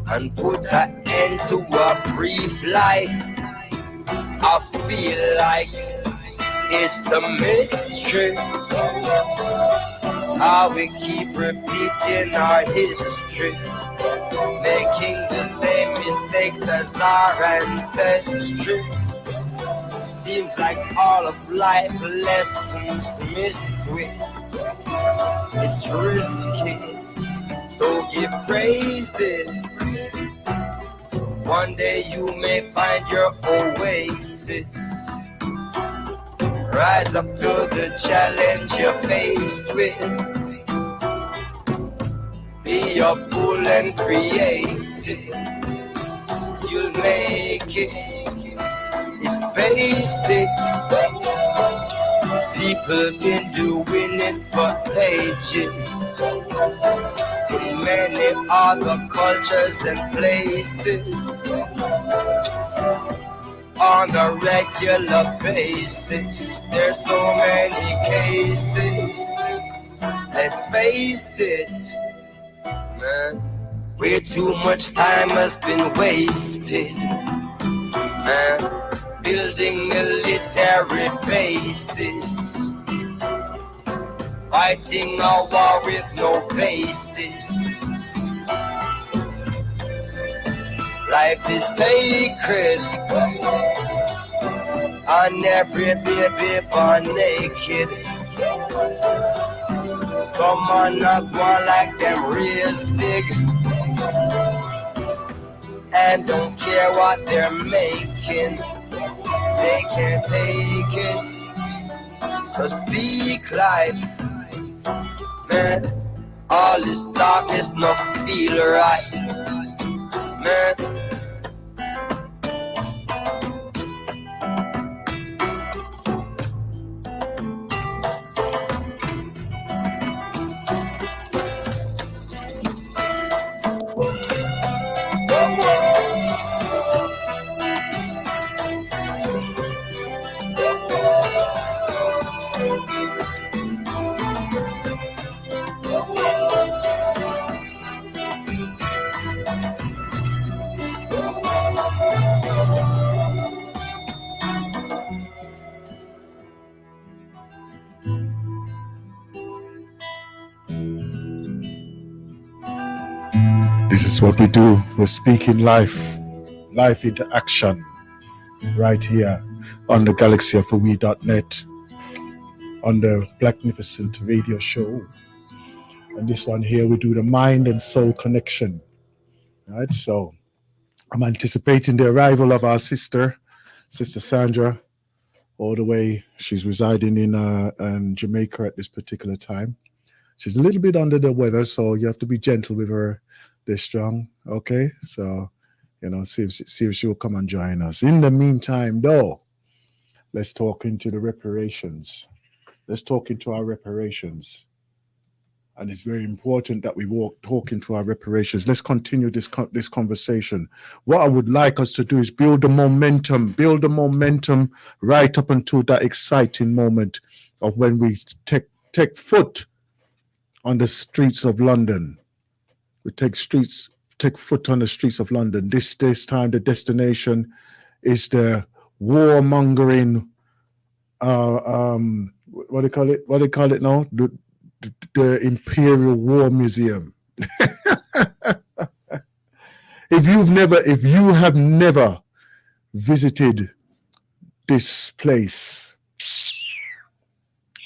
and put an end to a brief life. I feel like it's a mystery how we keep repeating our history, making the same mistakes as our ancestry. Seems like all of life lessons missed with. It's risky, so give praises. One day you may find your oasis. Rise up to the challenge you're faced with. Be your full and creative. You'll make it. It's basics. People been doing it for ages in many other cultures and places on a regular basis. There's so many cases. Let's face it, man. Way too much time has been wasted, man, building military bases, fighting a war with no basis. Life is sacred, and every baby born naked. Some man not born like them raised big, and don't care what they're making. They can't take it. So speak life, man. All this darkness no feel right, man. This is what we do. We're speaking life into action, right here on the galaxyofwe.net, on the Blacknificent radio show. And this one here, we do the mind and soul connection, right? So I'm anticipating the arrival of our sister Sandra, all the way. She's residing in Jamaica at this particular time. She's a little bit under the weather, so you have to be gentle with her this strong, okay? So, see if she will come and join us. In the meantime, though, let's talk into the reparations. Let's talk into our reparations. And it's very important that we talk into our reparations. Let's continue this conversation. What I would like us to do is build the momentum right up until that exciting moment of when we take foot on the streets of London. We take foot on the streets of London. This time the destination is the warmongering, what do they call it? What do they call it now? The Imperial War Museum. If you have never visited this place,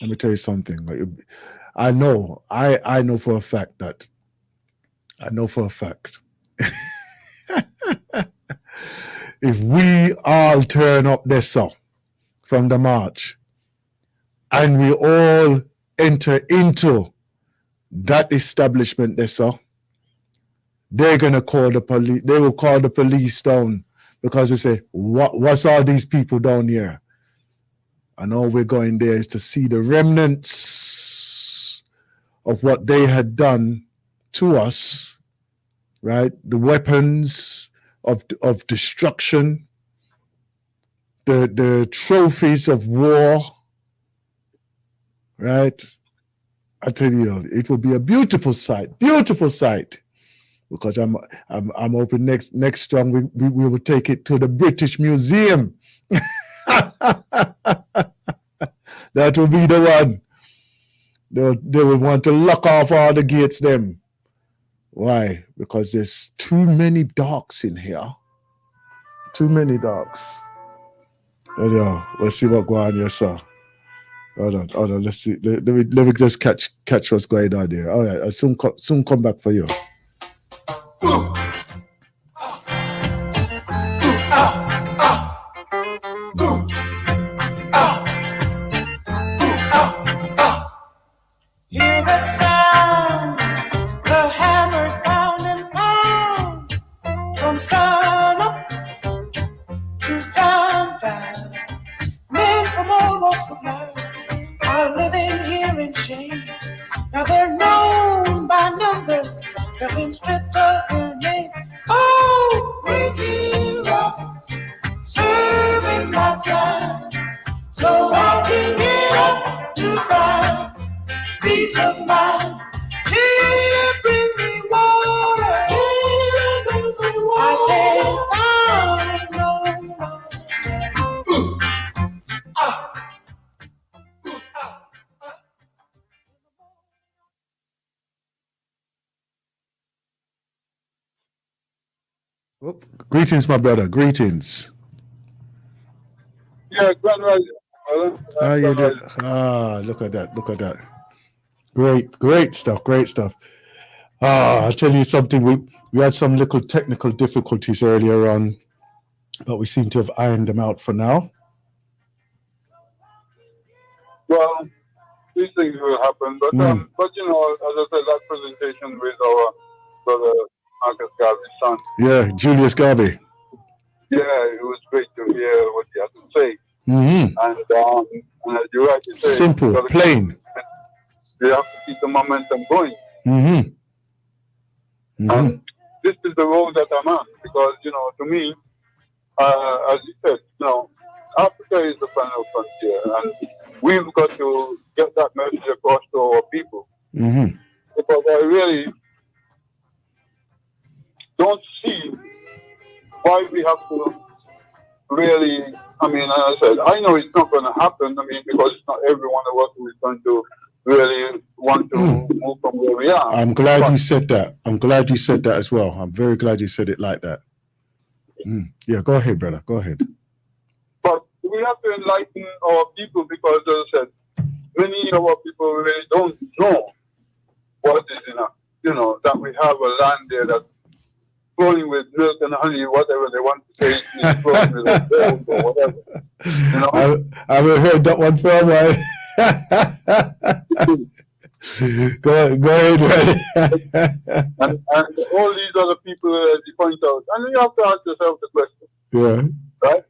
let me tell you something. I know for a fact that if we all turn up there from the march and we all enter into that establishment there, they're gonna call the police. They will call the police down because they say, what's all these people down here? And all we're going there is to see the remnants of what they had done to us, right? The weapons of destruction, the trophies of war, right? I tell you, it will be a beautiful sight because I'm hoping next strong we will take it to the British Museum. That will be the one. They will want to lock off all the gates them. Why? Because there's too many dogs in here. Too many dogs. Oh yeah, let's see what going on here, sir. Hold on. Let's see. Let me just catch what's going on there. All right, I'll soon come back for you. Hear that sound, the hammers pound and pound, from sun up to sundown. Men from all walks of life are living here in shame. Now they're known by numbers, they've been stripped of their name. Oh, making rocks, serving my time, so I can get up to find peace of mind. Tina, bring me water. Tina, bring me water. I can't find no Greetings, my brother. Greetings. Yeah, Grand Rising. How you doing? Look at that. Great stuff. I'll tell you something. We had some little technical difficulties earlier on, but we seem to have ironed them out for now. Well, these things will happen, but you know, as I said, that presentation with our brother Marcus Garvey's son. Yeah, Julius Garvey. Yeah, it was great to hear what he had to say. Mm-hmm. And as you rightly say, simple, plain. You have to keep the momentum going. Mm-hmm. And this is the road that I'm on, because, you know, to me, as you said, you know, Africa is the final frontier, and we've got to get that message across to our people. Mm-hmm. Because I really don't see why we have to really, I mean, as I said, I know it's not going to happen, I mean, because it's not every one of us who is going to really want to move from where we are. I'm glad you said that. I'm glad you said that as well. I'm very glad you said it like that. Yeah, go ahead, brother. Go ahead. But we have to enlighten our people, because, as I said, many of our people really don't know what is in us. You know, that we have a land there that's flowing with milk and honey, whatever they want to say, is flowing with gold or whatever. You know? I haven't heard that one for a while. Go ahead. and all these other people, as you point out, and you have to ask yourself the question. Yeah. Right?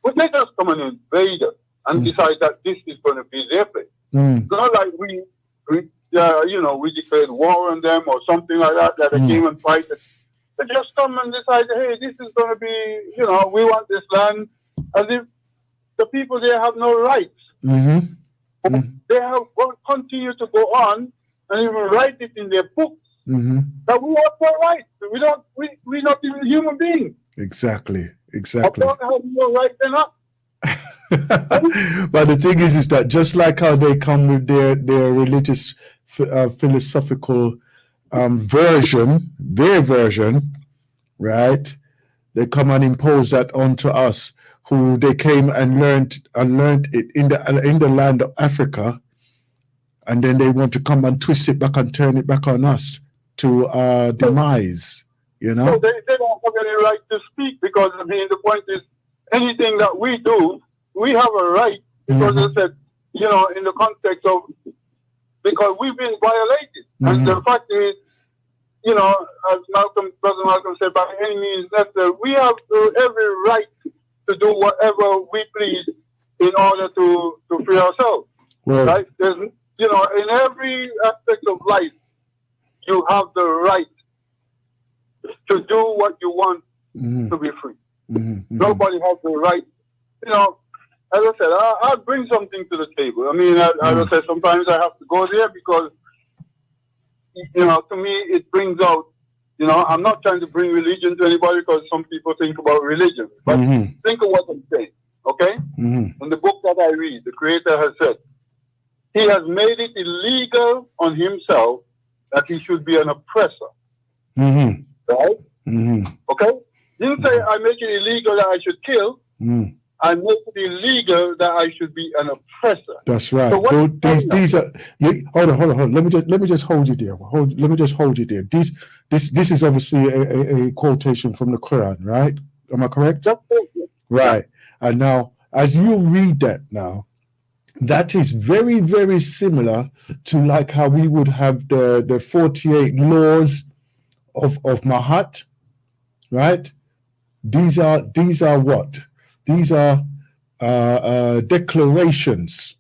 Would they just come and invade us and decide that this is going to be their place? It's not like we declared war on them or something like that, that they came and fight. They just come and decide, hey, this is going to be, you know, we want this land, as if the people there have no rights. They have continue to go on and even write it in their books that we have no rights. We're not even human beings. Exactly. I don't have no right then up. But the thing is that just like how they come with their religious philosophical version, their version, right? They come and impose that onto us, who they came and learned it in the land of Africa, and then they want to come and twist it back and turn it back on us to our demise. You know? So they don't have any right to speak, because I mean the point is, anything that we do, we have a right, because I said, you know, in the context of, because we've been violated. And the fact is, you know, as Brother Malcolm said, by any means necessary, we have every right to do whatever we please in order to free ourselves. Well, right? There's, you know, in every aspect of life, you have the right to do what you want to be free. Nobody has the right, you know. As I said, I'll bring something to the table. I mean, as I said, sometimes I have to go there because, to me, it brings out, I'm not trying to bring religion to anybody because some people think about religion, but think of what I'm saying, okay? In the book that I read, the Creator has said, He has made it illegal on Himself that He should be an oppressor, right? Okay? He didn't say, I make it illegal that I should kill. I make it illegal that I should be an oppressor. That's right. So these are. Hold on. Let me just hold you there. Let me just hold you there. This is obviously a quotation from the Quran, right? Am I correct? Right. And now, as you read that now, that is very, very similar to like how we would have the 48 laws of Mahat, right? These are what? These are declarations.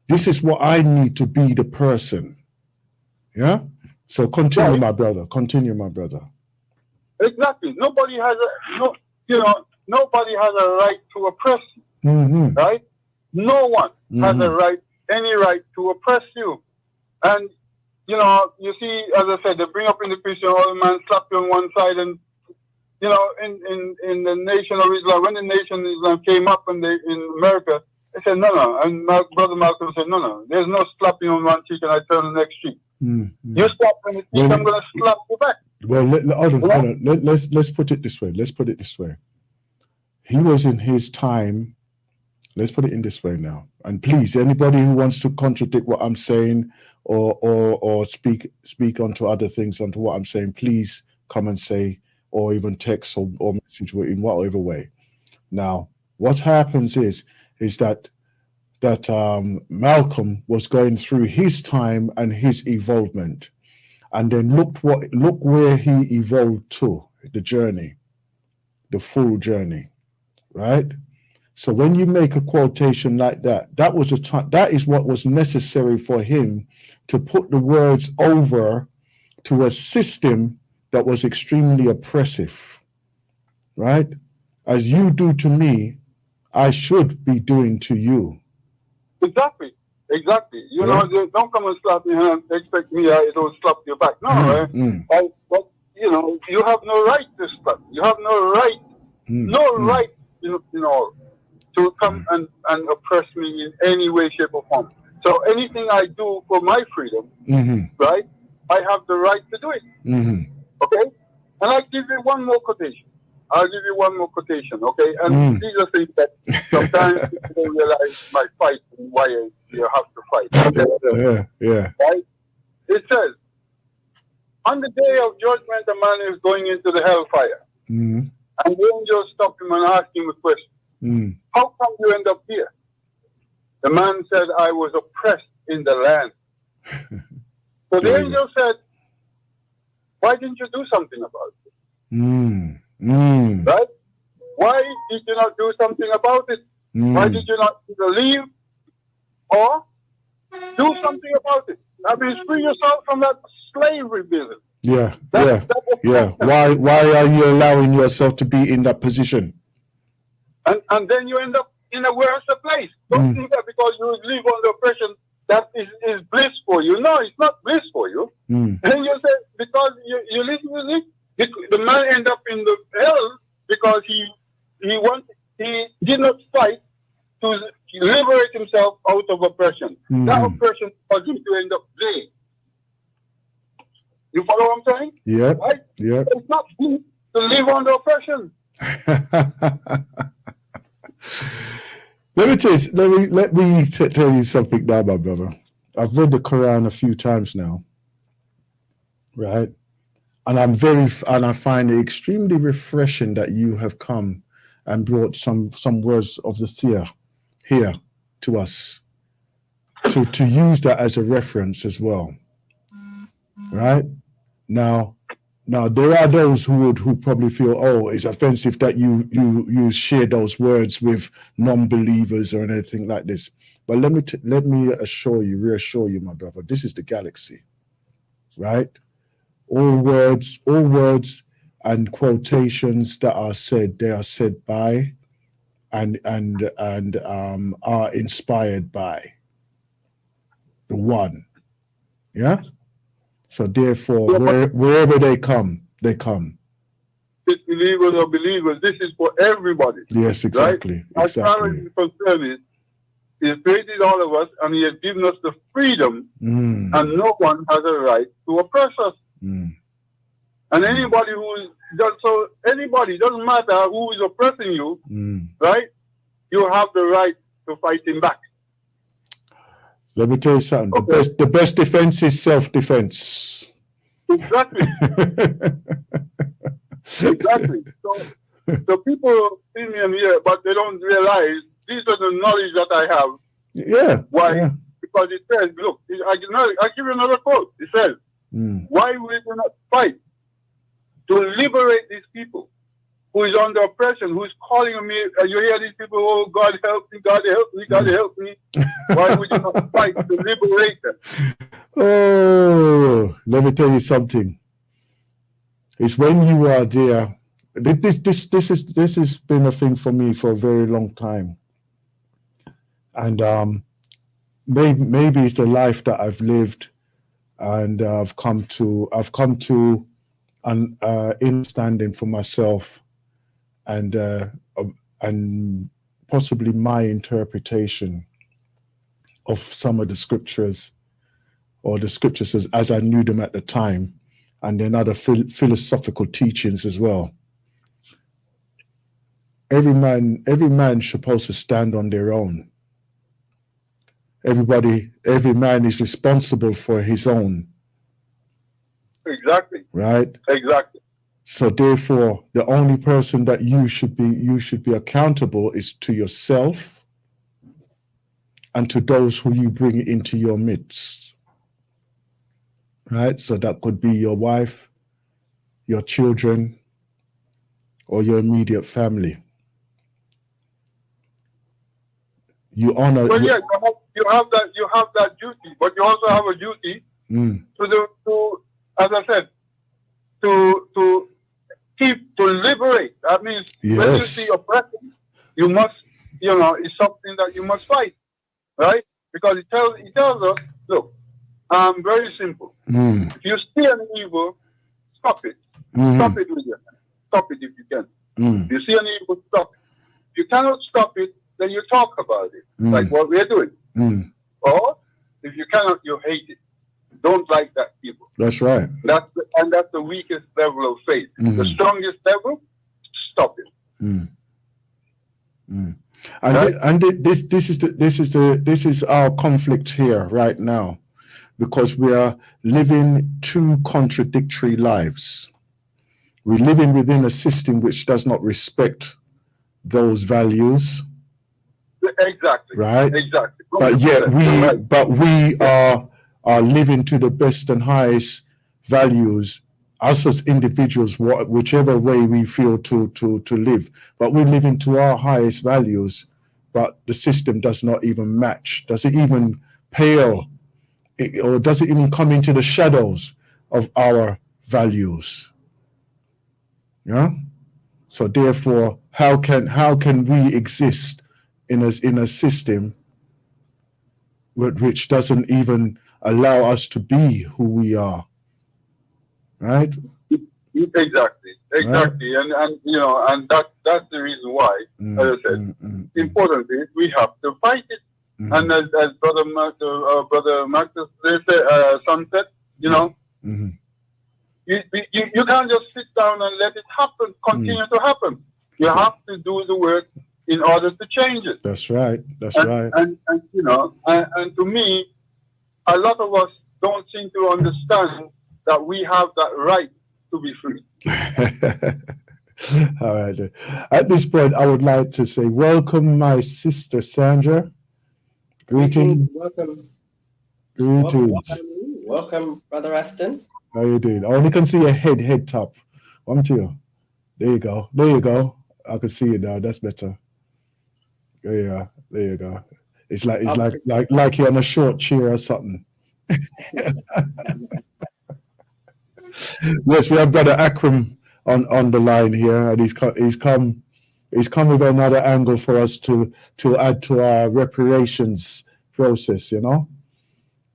This is what I need to be the person. Yeah. So continue, my brother. Continue, my brother. Exactly. Nobody has nobody has a right to oppress you, right? No one has any right to oppress you. And you see, as I said, they bring up in the Christian, old man slap you on one side, and in the Nation of Islam, when the Nation of Islam came up in America, they said no, and Brother Malcolm said no, there's no slapping on one cheek and I turn the next cheek. You slap on the cheek, I'm going to slap you back. Well, hold on. Let's put it this way. He was in his time. Let's put it in this way now. And please, anybody who wants to contradict what I'm saying or speak onto other things, onto what I'm saying, please come and say, or even text or message in whatever way. Now, what happens is that Malcolm was going through his time and his evolvement, and then look where he evolved to, the journey, the full journey, right? So when you make a quotation like that, that is what was necessary for him to put the words over to a system that was extremely oppressive, right? As you do to me, I should be doing to you. Exactly. You know, don't come and slap me and expect me I don't slap you back. No, right? But you have no right to slap. You have no right, right, to come and oppress me in any way, shape, or form. So anything I do for my freedom, right? I have the right to do it. Okay? And I'll give you one more quotation. Okay? And these are things that sometimes people don't realize my fight and why you have to fight. Okay? Yeah. Right? It says, on the day of judgment, a man is going into the hellfire. And the angel stopped him and asked him a question. How come you end up here? The man said, I was oppressed in the land. So the angel said, why didn't you do something about it? Right? Why did you not do something about it? Why did you not either leave or do something about it? That means free yourself from that slavery business. Yeah. Why are you allowing yourself to be in that position? And then you end up in a worse place. Don't think that because you live under oppression that is bliss for you. No, it's not bliss for you. And you say because you listen to it, the man end up in the hell because he did not fight to liberate himself out of oppression. That oppression caused him to end up there. You follow what I'm saying? Yeah. Right? Yeah. It's not good to live under oppression. Let me tell you something now, my brother. I've read the Quran a few times now, right? And I find it extremely refreshing that you have come and brought some words of the seer here to us to use that as a reference as well, right? Now there are those who probably feel, oh, it's offensive that you share those words with non-believers or anything like this. But let me reassure you, my brother, this is the galaxy, right? All words and quotations that are said, they are said by and are inspired by the one. Yeah? So therefore, wherever they come, they come. Disbelievers or believers, this is for everybody. Yes, exactly. Right? As far as he's concerned, He has created all of us, and He has given us the freedom, and no one has a right to oppress us. And anybody anybody, doesn't matter who is oppressing you, right? You have the right to fight him back. Let me tell you something. Okay. The best defense is self-defense. Exactly. Exactly. So people see me and hear, but they don't realize these are the knowledge that I have. Yeah. Why? Yeah. Because it says, look, I give you another quote. It says, why we do not fight to liberate these people who is under oppression, who is calling on me. You hear these people, oh, God help me, God help me, God help me. Why would you not fight to liberate them? Oh, let me tell you something. It's when you are there. This has been a thing for me for a very long time, and maybe it's the life that I've lived, and I've come to an understanding for myself, and possibly my interpretation of some of the scriptures, or the scriptures as I knew them at the time, and then other philosophical teachings as well. Every man supposed to stand on their own. Every man is responsible for his own. Exactly. Right? Exactly. So therefore, the only person that you should be accountable is to yourself and to those who you bring into your midst. Right? So that could be your wife, your children, or your immediate family. You honor. Well, yeah, you have that duty, but you also have a duty to, as I said, to liberate. That means when you see oppression, you must, it's something that you must fight, right? Because it tells us, look, very simple. If you see an evil, stop it. Stop it with your hand. Stop it if you can. If you see an evil, stop it. If you cannot stop it, then you talk about it, like what we're doing. Or if you cannot, you hate it. Don't like that evil. That's right. That's the weakest level of faith. The strongest level, stop it. And this is our conflict here right now, because we are living two contradictory lives. We're living within a system which does not respect those values. Exactly. Right. Exactly. But yet we are living to the best and highest values, us as individuals, whichever way we feel to live. But we're living to our highest values, but the system does not even match. Does it even pale, or does it even come into the shadows of our values? Yeah. So therefore, how can we exist in a system which doesn't even allow us to be who we are? Right? Exactly. Right? And that's the reason why, as I said, importantly, we have to fight it. And as Brother Marcus son said, you can't just sit down and let it happen, continue to happen. You have to do the work in order to change it. That's right. That's right. And to me, a lot of us don't seem to understand that we have that right to be free. All right. At this point, I would like to say welcome, my sister Sandra. Greetings. Welcome. Greetings. Welcome, Brother Aston. How you doing? I only can see your head top. One, two. There you go. There you go. I can see it now. That's better. Yeah, there you go. It's like you're on a short chair or something. Yes, we have Brother Akram on the line here, and he's come with another angle for us to add to our reparations process,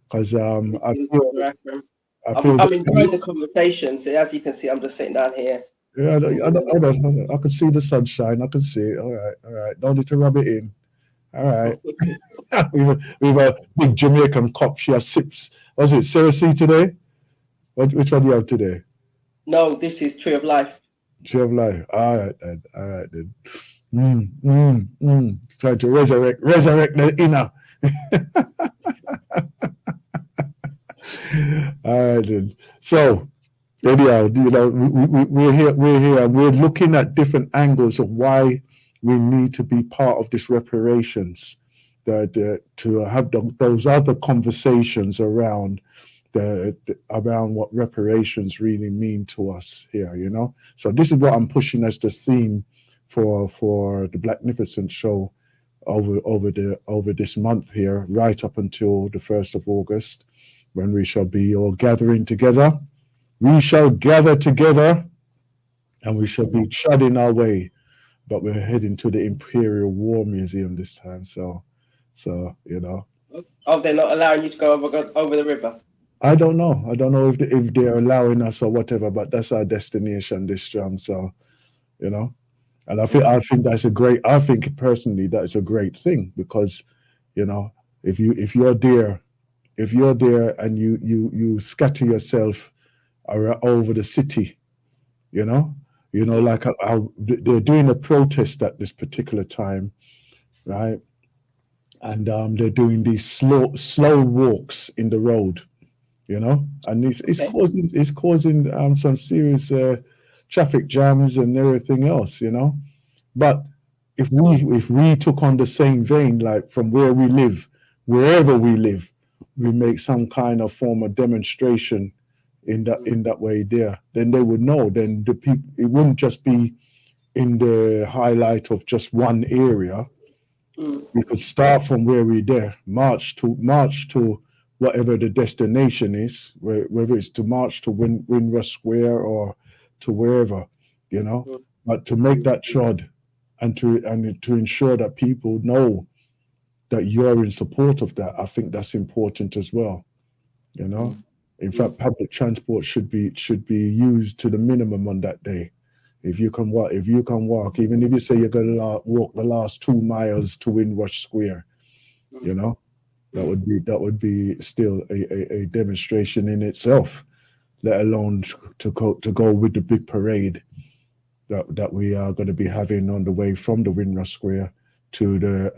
because I feel I'm enjoying the conversation. So as you can see, I'm just sitting down here. yeah, hold on. I can see the sunshine. I can see it. All right, all right. Don't need to rub it in. All right. we've a big Jamaican cop. She has sips. Was it Sarah C today? Which one do you have today? No, this is Tree of Life. Tree of Life. All right then. All right then. It's trying to resurrect the inner. All right then. So anyhow, we're here and we're looking at different angles of why we need to be part of this reparations, to have those other conversations around around what reparations really mean to us here, So this is what I'm pushing as the theme for the Blacknificent show over this month here, right up until the 1st of August, when we shall be all gathering together. We shall gather together and we shall be treading our way, but we're heading to the Imperial War Museum this time. So. Oh, they're not allowing you to go over the river. I don't know. I don't know if they're allowing us or whatever, but that's our destination this time. So, and I think that's I think personally that's a great thing because, if you're there and you scatter yourself over the city, like how they're doing a protest at this particular time, right? And they're doing these slow walks in the road, and it's causing some serious traffic jams and everything else, But if we took on the same vein, like from where we live, wherever we live, we make some kind of form of demonstration in that way there, then they would know. Then the people, it wouldn't just be in the highlight of just one area. We could start from where we're there, march to whatever the destination is, whether it's to march to Windrush Square or to wherever, But to make that trod and to ensure that people know that you're in support of that, I think that's important as well. In fact, public transport should be used to the minimum on that day. If you can walk, even if you say you're going to walk the last 2 miles to Windrush Square, that would be still a demonstration in itself, let alone to go with the big parade that we are going to be having on the way from the Windrush Square to the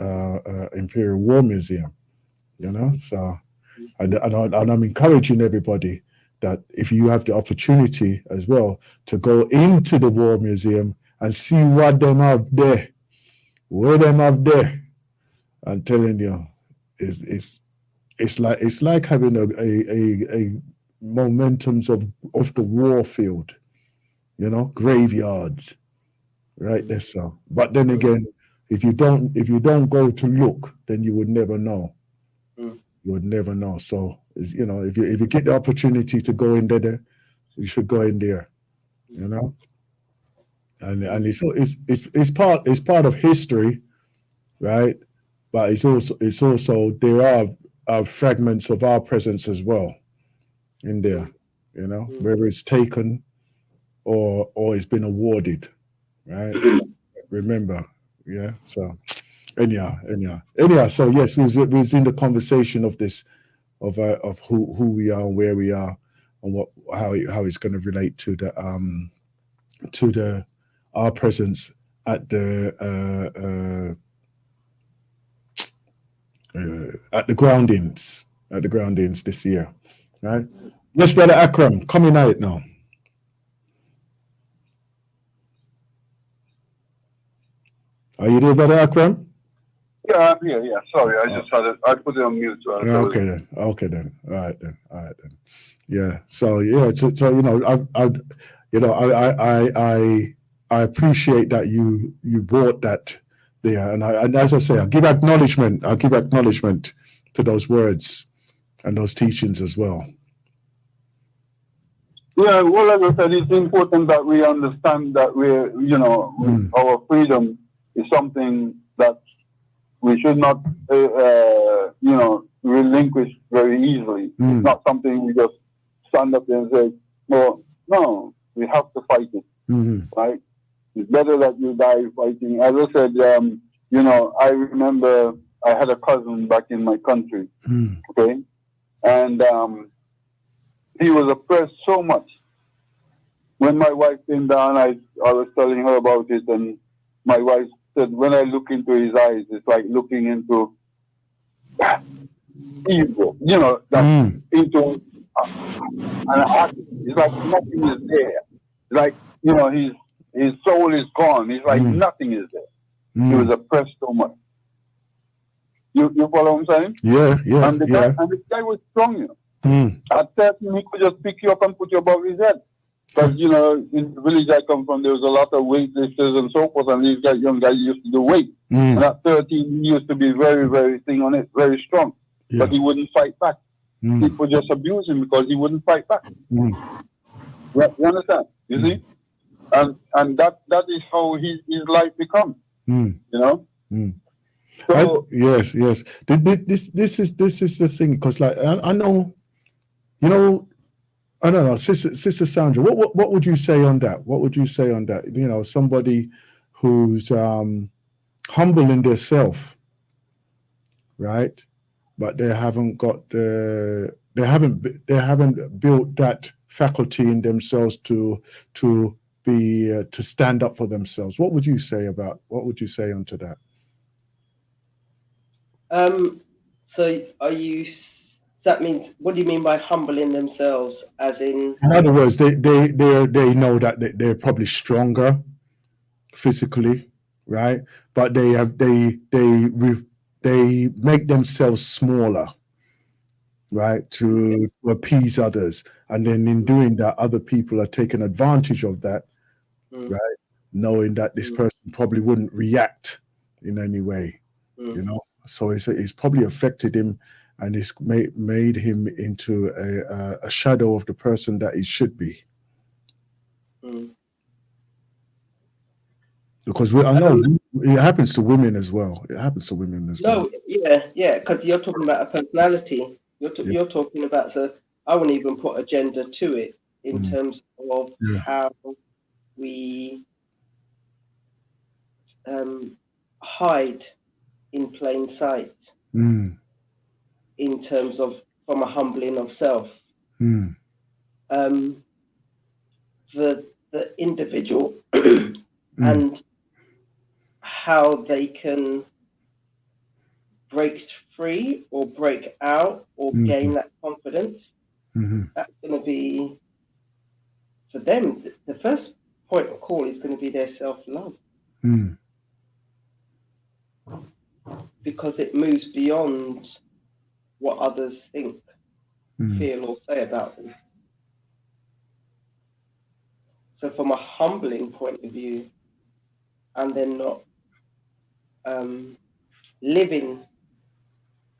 Imperial War Museum. So and I'm encouraging everybody that if you have the opportunity as well to go into the War Museum and see what them have there, I'm telling you, it's like having a momentums of the war field, graveyards, right there. So, but then again, if you don't go to look, then you would never know. You would never know. So, if you get the opportunity to go in there, you should go in there. And it's part of history, right? But it's also there are fragments of our presence as well in there. Whether it's taken or it's been awarded, right? Remember, yeah. So. Anyhow. So yes, we was in the conversation of this, of who we are and where we are, and how it's going to relate to our presence at the groundings this year, right? Yes, brother Akram, coming out now. Are you there, brother Akram? Yeah, I'm here. Yeah, sorry, I just I put it on mute. Okay then. All right then. Yeah. So yeah. So I appreciate that you brought that there, and as I say, I give acknowledgement to those words and those teachings as well. Yeah, well, as I said, it's important that we understand that our freedom is something that we should not, relinquish very easily. It's not something we just stand up there and say, no, we have to fight it, right? It's better that you die fighting. As I said, I remember I had a cousin back in my country, okay? And he was oppressed so much. When my wife came down, I was telling her about it, and my wife said, when I look into his eyes, it's like looking into evil, into an act. It's like nothing is there. It's like, his soul is gone. It's like nothing is there. He was oppressed so much. You follow what I'm saying? Yeah. And the guy was strong, At 13, he could just pick you up and put you above his head. Because, in the village I come from, there was a lot of weightlifters and so forth, and these young guys used to do weight. And at 13, he used to be very, very very strong. Yeah. But he wouldn't fight back. People just abused him because he wouldn't fight back. You understand? You see? And that is how his life becomes. So yes. This is the thing, because like I know, I don't know, Sister Sandra, what would you say on that? What would you say on that? Somebody who's humble in their self, right? But they haven't got they haven't built that faculty in themselves to stand up for themselves. What would you say onto that? So that means, what do you mean by humbling themselves? As in other words, they know that they're probably stronger physically, right? But they make themselves smaller, right, to appease others, and then in doing that, other people are taking advantage of that, right? Knowing that this person probably wouldn't react in any way, So it's probably affected him, and it's made him into a shadow of the person that he should be. Because I know it happens to women as well. No, yeah, because you're talking about a personality. You're talking about, so I wouldn't even put a gender to it in terms of how we hide in plain sight. In terms of from a humbling of self, the individual and how they can break free or break out or gain that confidence. That's going to be, for them, the first point of call is going to be their self-love. Because it moves beyond what others think, feel, or say about them. So from a humbling point of view, and then not living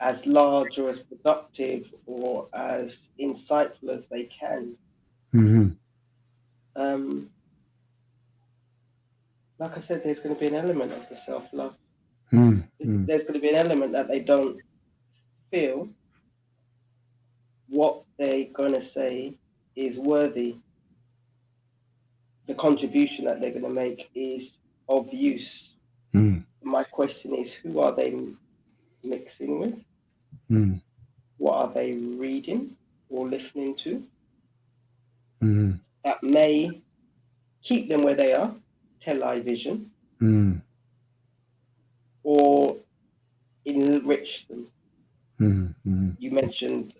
as large or as productive or as insightful as they can. Like I said, there's going to be an element of the self-love. There's going to be an element that they don't feel what they're going to say is worthy. The contribution that they're going to make is of use. My question is, who are they mixing with? What are they reading or listening to? That may keep them where they are, television, or enrich them. You mentioned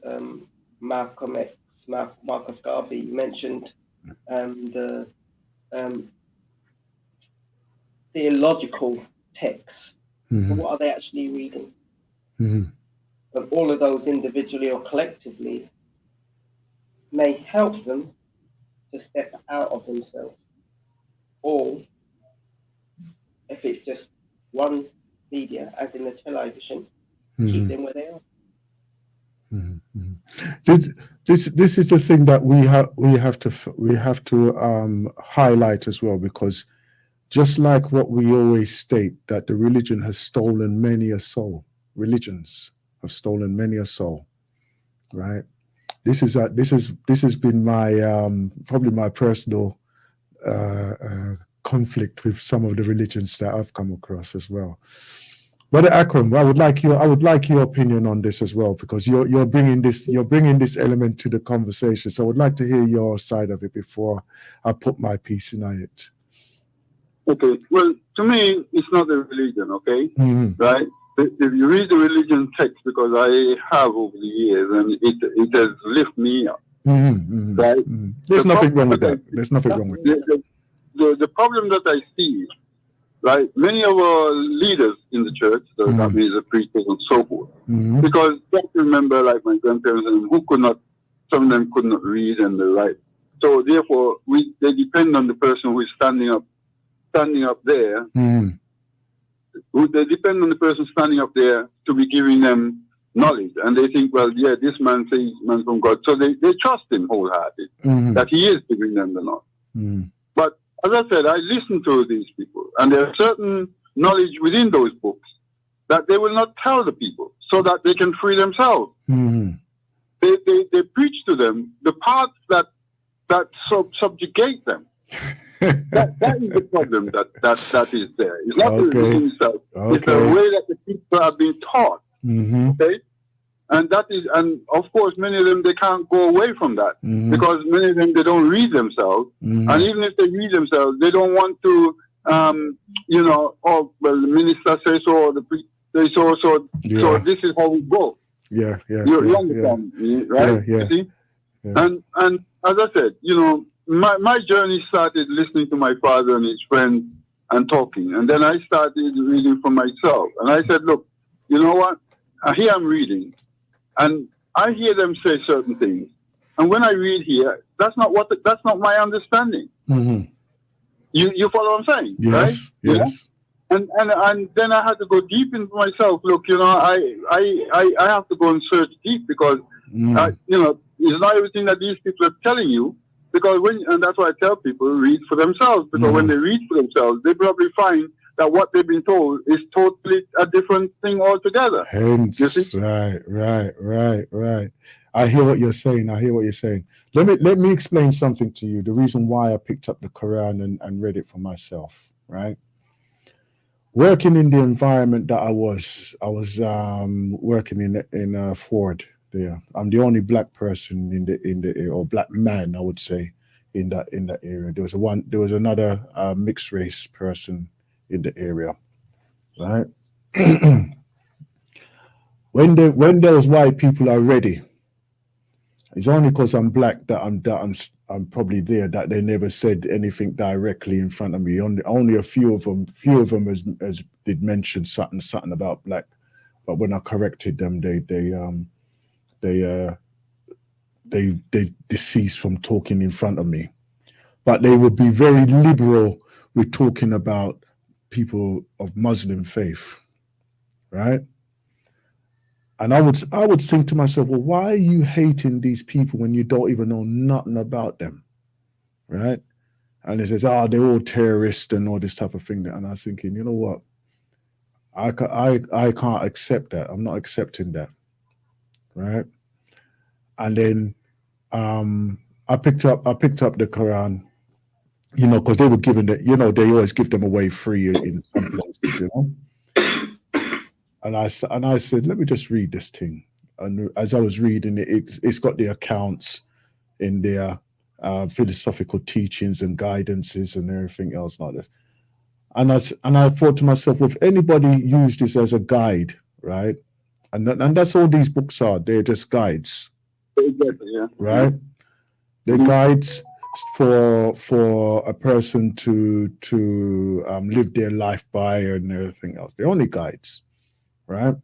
Malcolm X, Marcus Garvey. You mentioned the theological texts. So what are they actually reading? And all of those individually or collectively may help them to step out of themselves. Or if it's just one media, as in the television, keep them where they are. This is the thing that we have to highlight as well, because just like what we always state, that the religion has stolen many a soul. Religions have stolen many a soul, right? this has been my probably my personal conflict with some of the religions that I've come across as well. Brother Akram, I would like your opinion on this as well, because you're bringing this element to the conversation. So I would like to hear your side of it before I put my piece in it. Okay. Well, to me, it's not a religion. Okay, right? If you read the religion text, because I have over the years, and it has lifted me up. Right? There's nothing wrong with that. There's nothing wrong with that. The problem that I see, right? Many of our leaders in the church, so that means the preachers and so forth, because you have to remember, like my grandparents, some of them could not read and write. So therefore, they depend on the person who is standing up there. They depend on the person standing up there to be giving them knowledge, and they think, well, yeah, this man says man from God, so they trust him wholeheartedly that he is giving them the knowledge. But as I said, I listen to these people, and there are certain knowledge within those books that they will not tell the people so that they can free themselves. They preach to them the parts that subjugate them. that is the problem that is there. It's not the religion itself. It's the way that the people are being taught. Okay? And of course, many of them, they can't go away from that, because many of them, they don't read themselves. And even if they read themselves, they don't want to, oh, well, the minister says so, or the priest says so, so this is how we go. You understand me, right? You see? And as I said, my journey started listening to my father and his friends and talking. And then I started reading for myself. And I said, look, you know what? Here I'm reading. And I hear them say certain things. And when I read here, that's not my understanding. You follow what I'm saying? Yes, right? yes. And then I had to go deep into myself. Look, I have to go and search deep, because, it's not everything that these people are telling you. Because and that's why I tell people, read for themselves. Because when they read for themselves, they probably find that what they've been told is totally a different thing altogether. Hence, right. I hear what you're saying. Let me explain something to you. The reason why I picked up the Quran and read it for myself, right? Working in the environment that I was working in Ford. There, I'm the only black person in the or black man, I would say, in that area. There was another mixed race person in the area, right? When those white people are ready, it's only because I'm black that I'm probably there, that they never said anything directly in front of me. Only a few of them as did mention something about black, but when I corrected them, they deceased from talking in front of me. But they would be very liberal with talking about people of Muslim faith, right? And I would think to myself, well, why are you hating these people when you don't even know nothing about them, right? And they says, they're all terrorists and all this type of thing. And I was thinking, you know what? I can't accept that. I'm not accepting that, right? And then I picked up the Quran, because they were given that, they always give them away free in some places, And I said, let me just read this thing. And as I was reading it, it's got the accounts in their philosophical teachings and guidances and everything else like this. And I thought to myself, if anybody used this as a guide, right? And that's all these books are. They're just guides. Exactly, yeah. Right? They're guides for a person to live their life by and everything else. They're only guides, right?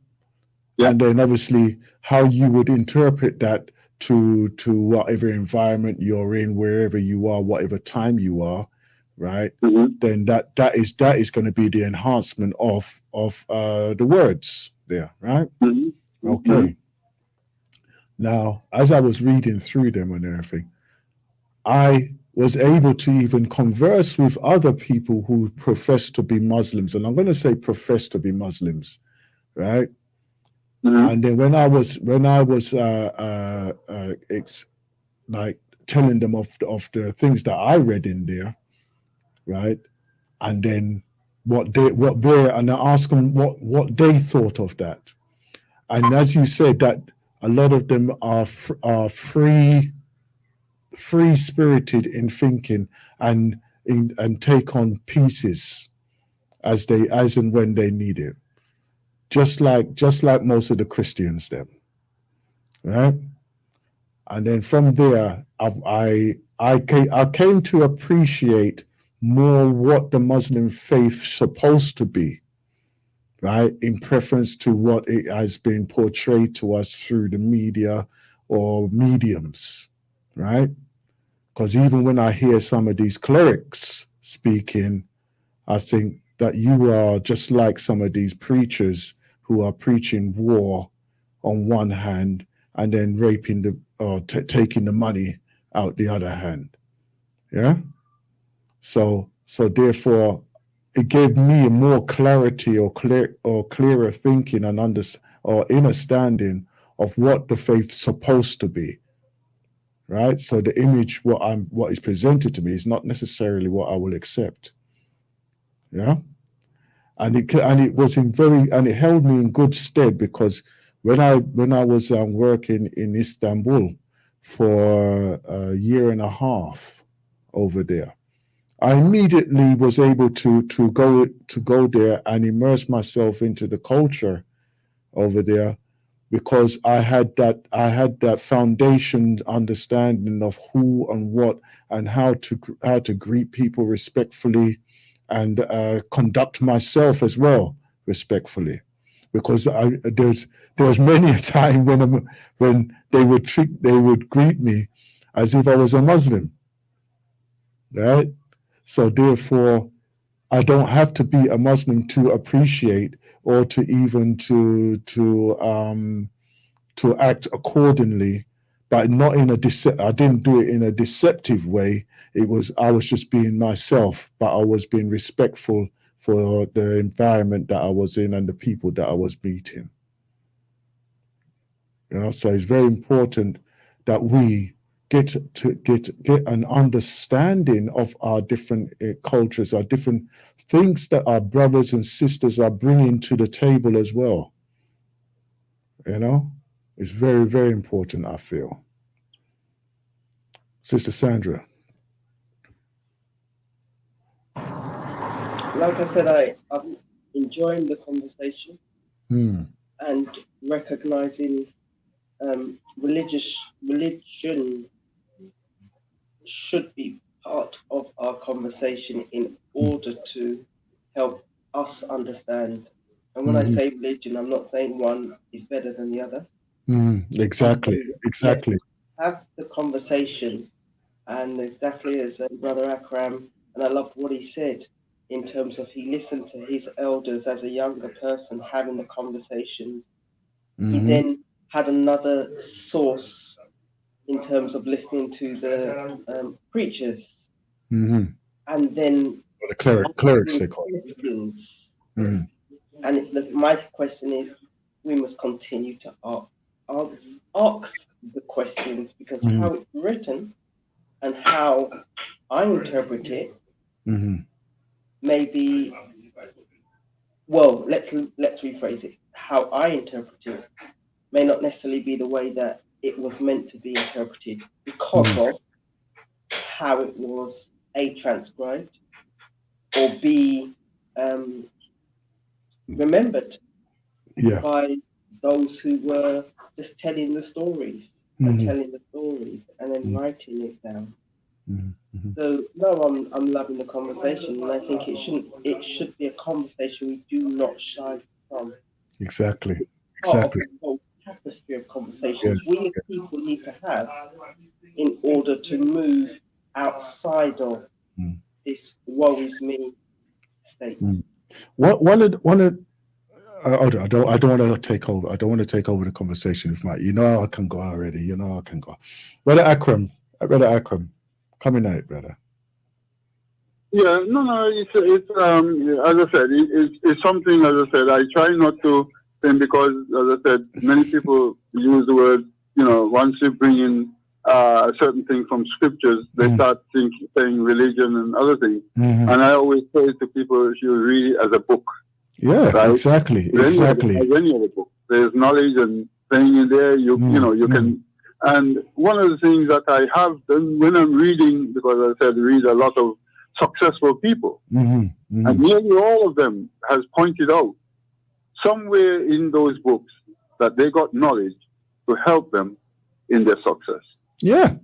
Yeah. And then obviously how you would interpret that to whatever environment you're in, wherever you are, whatever time you are, right? Then that is going to be the enhancement of the words there, right? Okay. Now, as I was reading through them and everything, I was able to even converse with other people who profess to be Muslims. And I'm going to say profess to be Muslims, right? And then when I was it's like telling them of the things that I read in there, right? And then and I asked them what they thought of that. And as you said, that a lot of them are free spirited in thinking and take on pieces as and when they need it, just like most of the Christians, them, right? And then from there, I came to appreciate more what the Muslim faith supposed to be, right? In preference to what it has been portrayed to us through the media or mediums, right? Because even when I hear some of these clerics speaking, I think that you are just like some of these preachers who are preaching war on one hand and then raping taking the money out the other hand. Yeah. So therefore, it gave me more clarity or clearer thinking and understanding of what the faith's supposed to be. Right. So the image, what is presented to me, is not necessarily what I will accept. Yeah. And it was and it held me in good stead, because when I was working in Istanbul for a year and a half over there, I immediately was able to go there and immerse myself into the culture over there, because I had that foundation understanding of who and what and how to greet people respectfully, and conduct myself as well respectfully, because there's many a time when they would greet me as if I was a Muslim, right? So therefore, I don't have to be a Muslim to appreciate or to even to act accordingly, but not in I didn't do it in a deceptive way. I was just being myself, but I was being respectful for the environment that I was in and the people that I was meeting. So it's very important that we get an understanding of our different cultures, our different things that our brothers and sisters are bringing to the table as well. It's very, very important, I feel. Sister Sandra. Like I said, I'm enjoying the conversation and recognizing religion should be part of our conversation in order to help us understand. And when I say religion, I'm not saying one is better than the other. Exactly. Have the conversation, and exactly as Brother Akram, and I loved what he said in terms of he listened to his elders as a younger person having the conversations. He then had another source in terms of listening to the preachers, and then the clerics they call it. And my question is, we must continue to ask the questions, because how it's written and how I interpret it maybe, well, let's rephrase it. How I interpret it may not necessarily be the way that it was meant to be interpreted, because of how it was A, transcribed, or B, remembered by those who were just telling the stories and then writing it down. So no, I'm loving the conversation, and I think it should be a conversation we do not shy from. Exactly. Part of the whole tapestry of conversations we as people need to have in order to move outside of this woe is me state. One of I don't want to take over. I don't want to take over the conversation with Mike. I can go already. I can go. Brother Akram, coming out, brother. Yeah, no. It's as I said, it's something. As I said, I try not to thing because, as I said, many people use the word, once you bring in a certain thing from scriptures, they start saying religion and other things. And I always say to people, you should read it as a book. Yeah, right? exactly. As any other book. There's knowledge and thing in there, you can. And one of the things that I have done when I'm reading, because I said read a lot of successful people, and nearly all of them has pointed out somewhere in those books that they got knowledge to help them in their success. Yeah.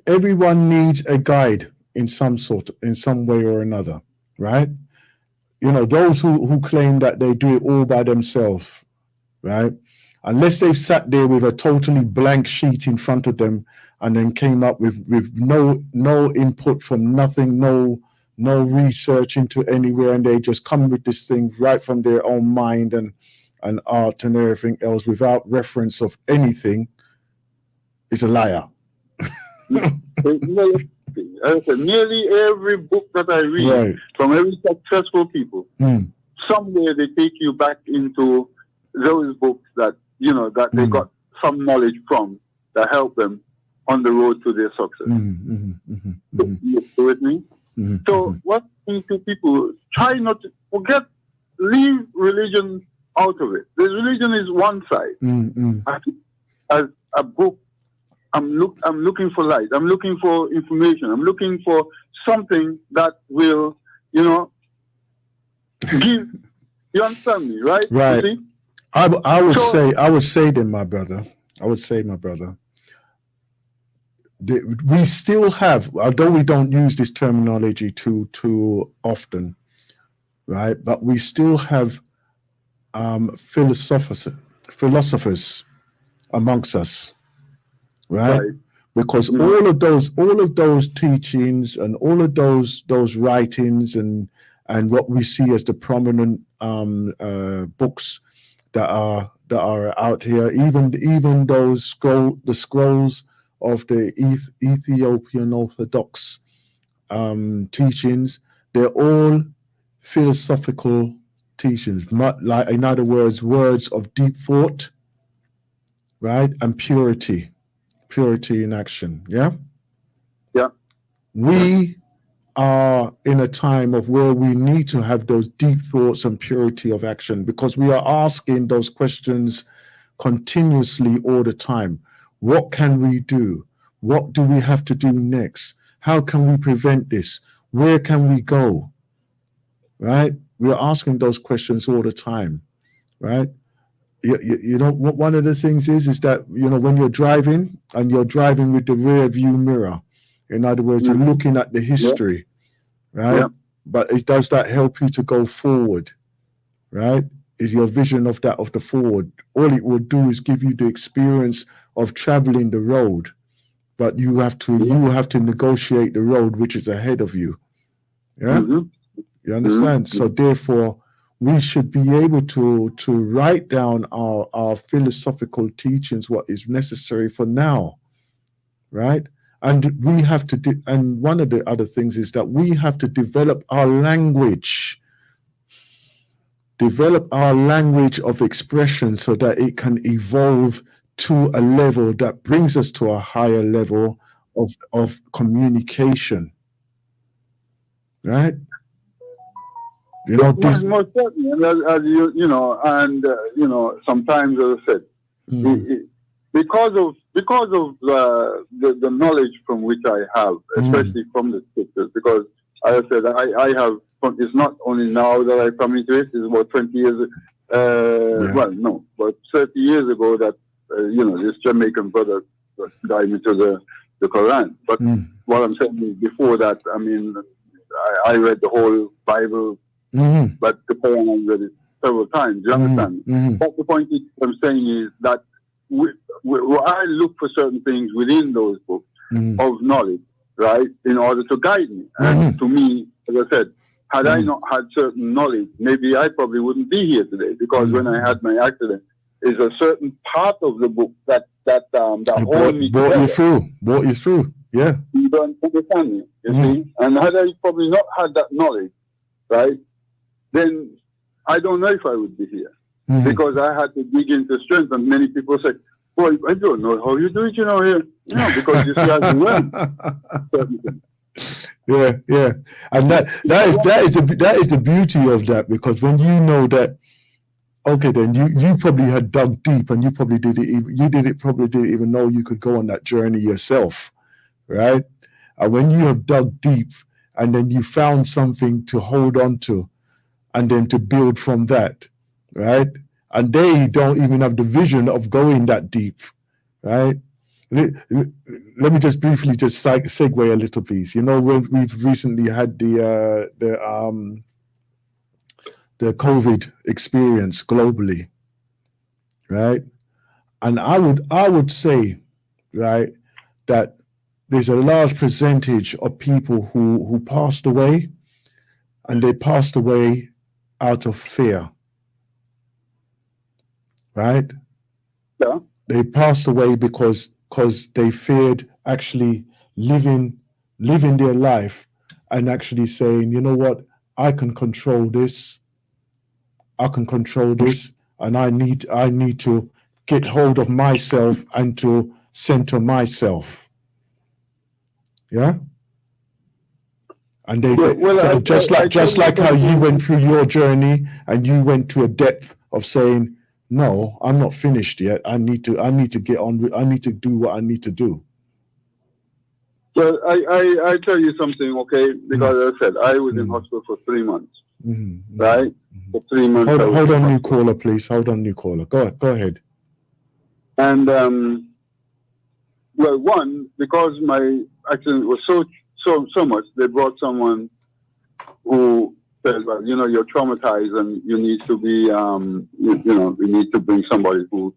Everyone needs a guide in some way or another, right? Those who claim that they do it all by themselves, right? Unless they've sat there with a totally blank sheet in front of them and then came up with no input from nothing, no research into anywhere, and they just come with this thing right from their own mind and art and everything else without reference of anything, is a liar. Nearly every book that I read from every successful people, somewhere they take you back into those books that that they got some knowledge from that help them on the road to their success. You with me? So what these two people try not to leave religion out of it. This religion is one side. As a book, I'm looking for light. I'm looking for information. I'm looking for something that will, give. You understand me, right? Right. You see? I would say then, my brother. We still have, although we don't use this terminology too often, right? But we still have philosophers amongst us, right? Because all of those teachings and all of those writings and what we see as the prominent books that are out here, even the scrolls of the Ethiopian Orthodox teachings, they're all philosophical teachings, like, in other words, words of deep thought, right, and purity in action. Yeah. We are in a time of where we need to have those deep thoughts and purity of action, because we are asking those questions continuously all the time. What can we do? What do we have to do next? How can we prevent this? Where can we go? Right? We are asking those questions all the time, right? One of the things is that, when you're driving and you're driving with the rear view mirror, in other words, you're looking at the history, right? But does that help you to go forward, right? Is your vision of the forward? All it will do is give you the experience of traveling the road, but you have to negotiate the road which is ahead of you. Yeah, you understand? So therefore, we should be able to write down our philosophical teachings, what is necessary for now, right? And we have to and one of the other things is that we have to develop our language of expression so that it can evolve to a level that brings us to a higher level of communication, right? Most certainly, as sometimes, as I said, because of the knowledge from which I have, especially from the scriptures, because as I said, I have. It's not only now that I come into it. It's about 20 years. But 30 years ago that this Jamaican brother got into the Quran. But what I'm saying is, before that, I mean, I read the whole Bible. But the Quran I read it several times. You understand? But the point I'm saying is that I look for certain things within those books of knowledge, right, in order to guide me. And to me, as I said, had I not had certain knowledge, maybe I probably wouldn't be here today. Because when I had my accident, is a certain part of the book that hold me together. Brought you through. Yeah. You don't understand me. You see? And had I probably not had that knowledge, right, then I don't know if I would be here because I had to dig into strength. And many people say, "Well, I don't know how you do it, here, because you see, I've learned." Yeah, and that is the beauty of that, because when you know that, okay, then you probably had dug deep, and you probably didn't even know you could go on that journey yourself, right? And when you have dug deep, and then you found something to hold on to, and then to build from that, right? And they don't even have the vision of going that deep, right? Let me just briefly just segue a little, please. When we've recently had the COVID experience globally, right? And I would say, right, that there's a large percentage of people who passed away, and they passed away out of fear, right? Yeah. They passed away because they feared actually living their life and actually saying, you know what, I can control this, and I need to get hold of myself and to center myself. Yeah. And just like how you went through your journey, and you went to a depth of saying, no, I'm not finished yet. I need to get on. I need to do what I need to do. So I tell you something, okay? Because I said I was in hospital for 3 months, right? For 3 months. Hold on, new caller, please. Hold on, new caller. Go ahead. And well, one, because my accident was so much, they brought someone who said, well, you're traumatized, and you need to be, we need to bring somebody who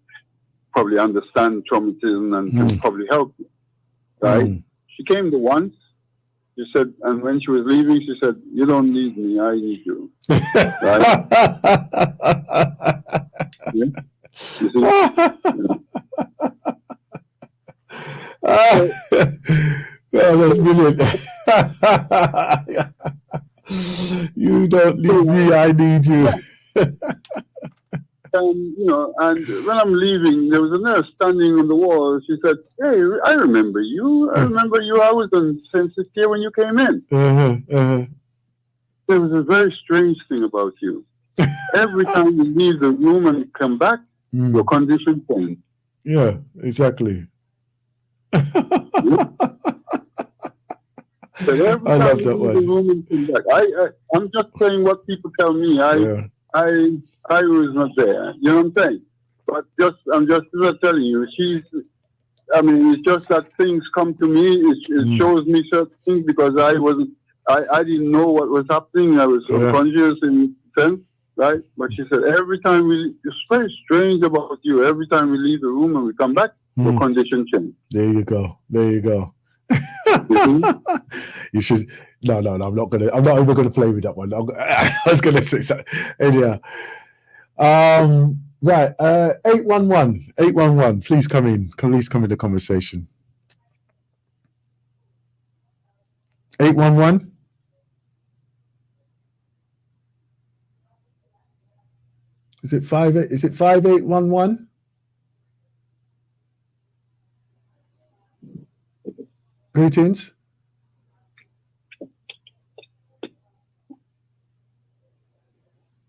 probably understands traumatism and can probably help you, right? She came the once. She said, and when she was leaving, she said, "You don't need me, I need you." Right? Yeah? You see? Well, that's brilliant. You don't need me, I need you. And when I'm leaving, there was a nurse standing on the wall. She said, "Hey, I remember you. I was on intensive care when you came in." There was a very strange thing about you. Every time you leave the room and come back, your condition changed. Yeah, exactly. But every I time love you that leave one. the room and come back, I'm just saying what people tell me. I was not there. You know what I'm saying? But I'm just not telling you. It's just that things come to me. It shows me certain things because I didn't know what was happening. I was unconscious in a sense, right? But she said, every time it's very strange about you. Every time we leave the room and we come back, your condition changes. There you go. You should. No. I'm not even gonna play with that one. I was gonna say something. Anyhow. Right. 811. Please come in. Please come in the conversation. 811. Is it 5811? Greetings.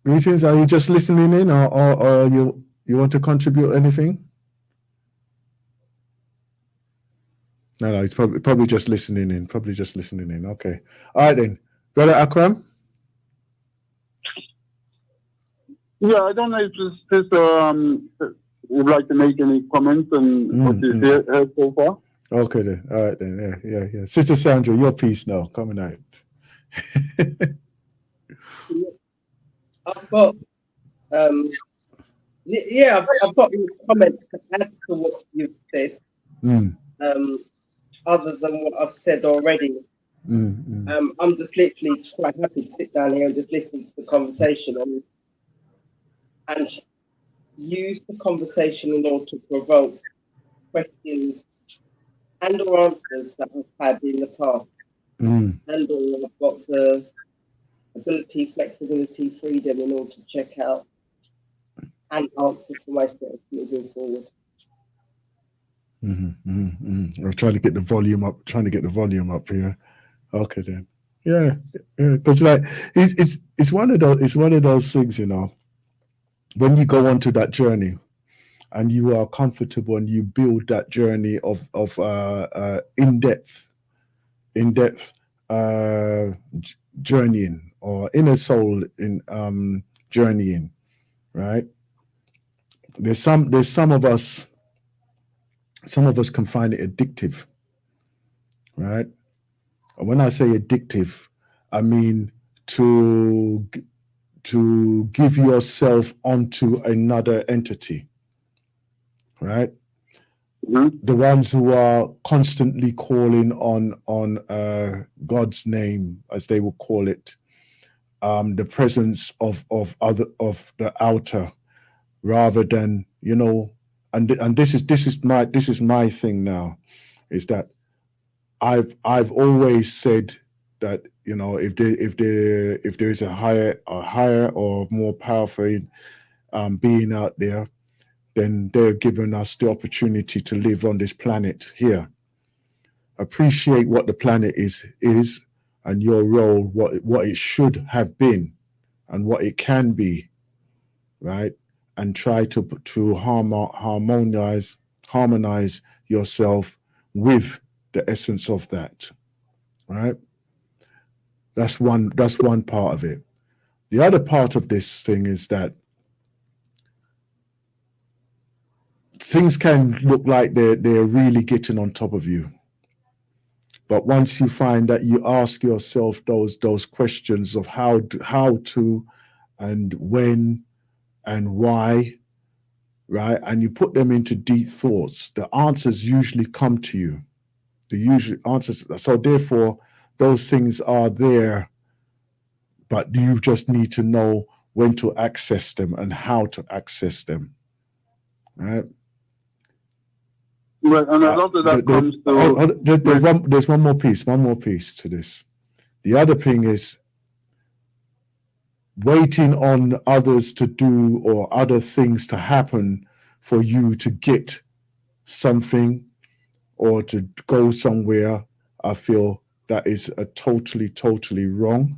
Greetings. Are you just listening in, or you want to contribute anything? No, he's probably just listening in. Okay. All right then, Brother Akram. Yeah, I don't know if this would like to make any comments on what you heard so far. Okay then. All right then. Yeah. Sister Sandra, your piece now coming out. I've got I've got a comment to add to what you've said. Other than what I've said already. I'm just literally quite happy to sit down here and just listen to the conversation and use the conversation in order to provoke questions and or answers that I've had in the past. And I've got the ability, flexibility, freedom in order to check out and answer for myself moving forward. I'm trying to get the volume up. Here. Okay then. Yeah, because like it's one of those things, you know. When you go onto that journey, and you are comfortable, and you build that journey of in depth journeying, or inner soul in journeying, right? There's some of us. Some of us can find it addictive, right? And when I say addictive, I mean to give yourself onto another entity, right? Mm-hmm. The ones who are constantly calling on God's name, as they will call it, the presence of the outer, rather than, you know, and this is my thing now, is that I've always said that, you know, if there is a higher or more powerful being out there, then they're giving us the opportunity to live on this planet here. Appreciate what the planet is, and your role, what it should have been, and what it can be, right? And try to harmonize yourself with the essence of that, right? That's one part of it. The other part of this thing is that things can look like they're really getting on top of you. But once you find that you ask yourself those questions of how to and when and why, right? And you put them into deep thoughts, the answers usually come to you. The usual answers. So therefore, those things are there, but you just need to know when to access them and how to access them, right? Well, and a lot of that comes to... There's one more piece to this. The other thing is waiting on others to do, or other things to happen for you to get something or to go somewhere. I feel that is a totally wrong.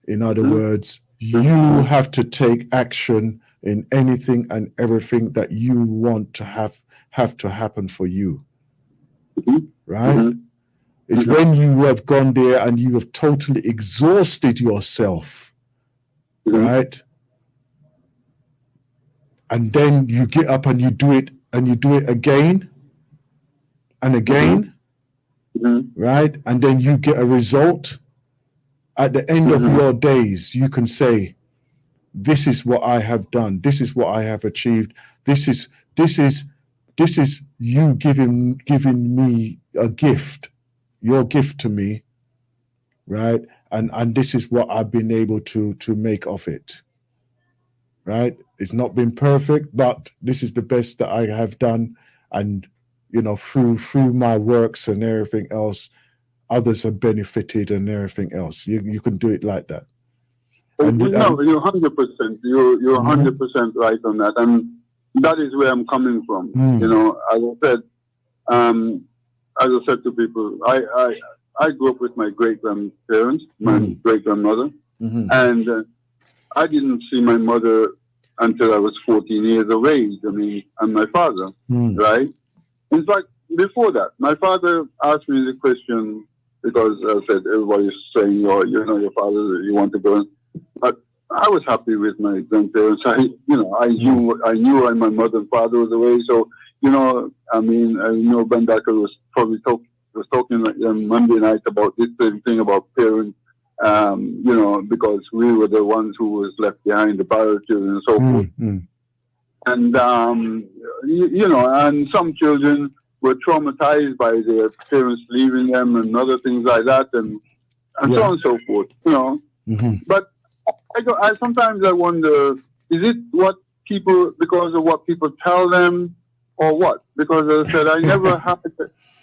In other words, you have to take action in anything and everything that you want to have to happen for you, right? It's when you have gone there and you have totally exhausted yourself, right? And then you get up and you do it again and again, right? And then you get a result. At the end of your days, you can say, this is what I have done. This is what I have achieved. This is you giving me a gift, your gift to me, right? And this is what I've been able to make of it, right? It's not been perfect, but this is the best that I have done. And, you know, through my works and everything else, others have benefited and everything else. You can do it like that. No, you're 100%. You're 100% right on that, and that is where I'm coming from. You know, as I said to people, I grew up with my great grandparents, my great grandmother, and I didn't see my mother until I was 14 years of age. I mean, and my father, right? In fact, before that, my father asked me the question, because I said everybody's saying, your father, you want to go. But I was happy with my grandparents. I knew my mother and father was away. So, you know, I mean, I know Ben Dacker was probably talking like Monday night about this same thing about parents, you know, because we were the ones who was left behind, the barrier children and so forth. And, you know, and some children were traumatized by their parents leaving them and other things like that, and so on and so forth, you know. But I sometimes I wonder, is it what people, because of what people tell them, or what? Because as I said, I never had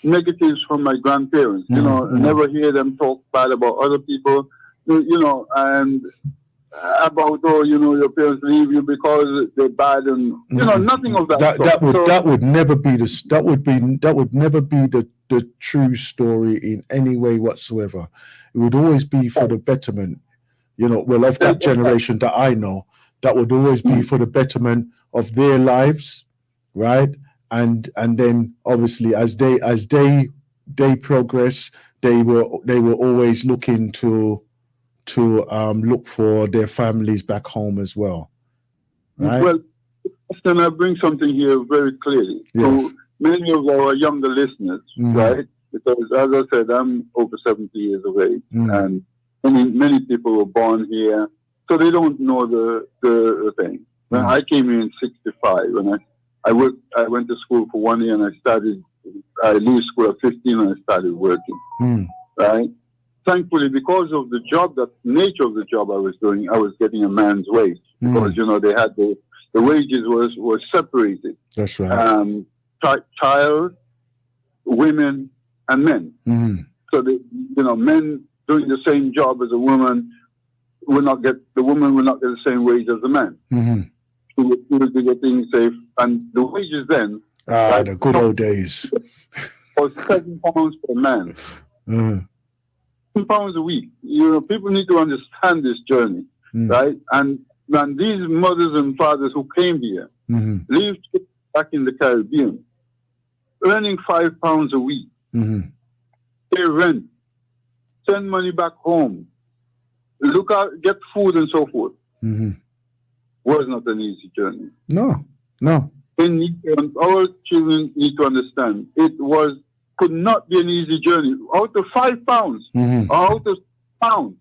negatives from my grandparents. You know, I never hear them talk bad about other people. you know, and about, oh, you know, your parents leave you because they're bad, and you know, nothing of that. That would never be the true story in any way whatsoever. It would always be for the betterment, you know, well, of that generation that I know. That would always be for the betterment of their lives, right? And then obviously as they progress, they were always looking to look for their families back home as well, right? Well, can I bring something here very clearly to many of our younger listeners, right? Because as I said, I'm over 70 years of age, and many people were born here, so they don't know the thing. When I came here in '65, when I went to school for 1 year, and I leave school at 15 and I started working, right? Thankfully, because of the nature of the job I was doing, I was getting a man's wage, because, you know, they had the wages was separated. That's right. Child, women, and men. So you know, men doing the same job as a woman the woman will not get the same wage as the man. She would be getting safe, and the wages then. The good old days. Was £7 per man. £7 a week. You know, people need to understand this journey, right? And these mothers and fathers who came here lived back in the Caribbean, earning £5 a week, pay rent, send money back home, look out, get food and so forth. Was not an easy journey. No. Our children need to understand could not be an easy journey. Out of £5 or out of pounds,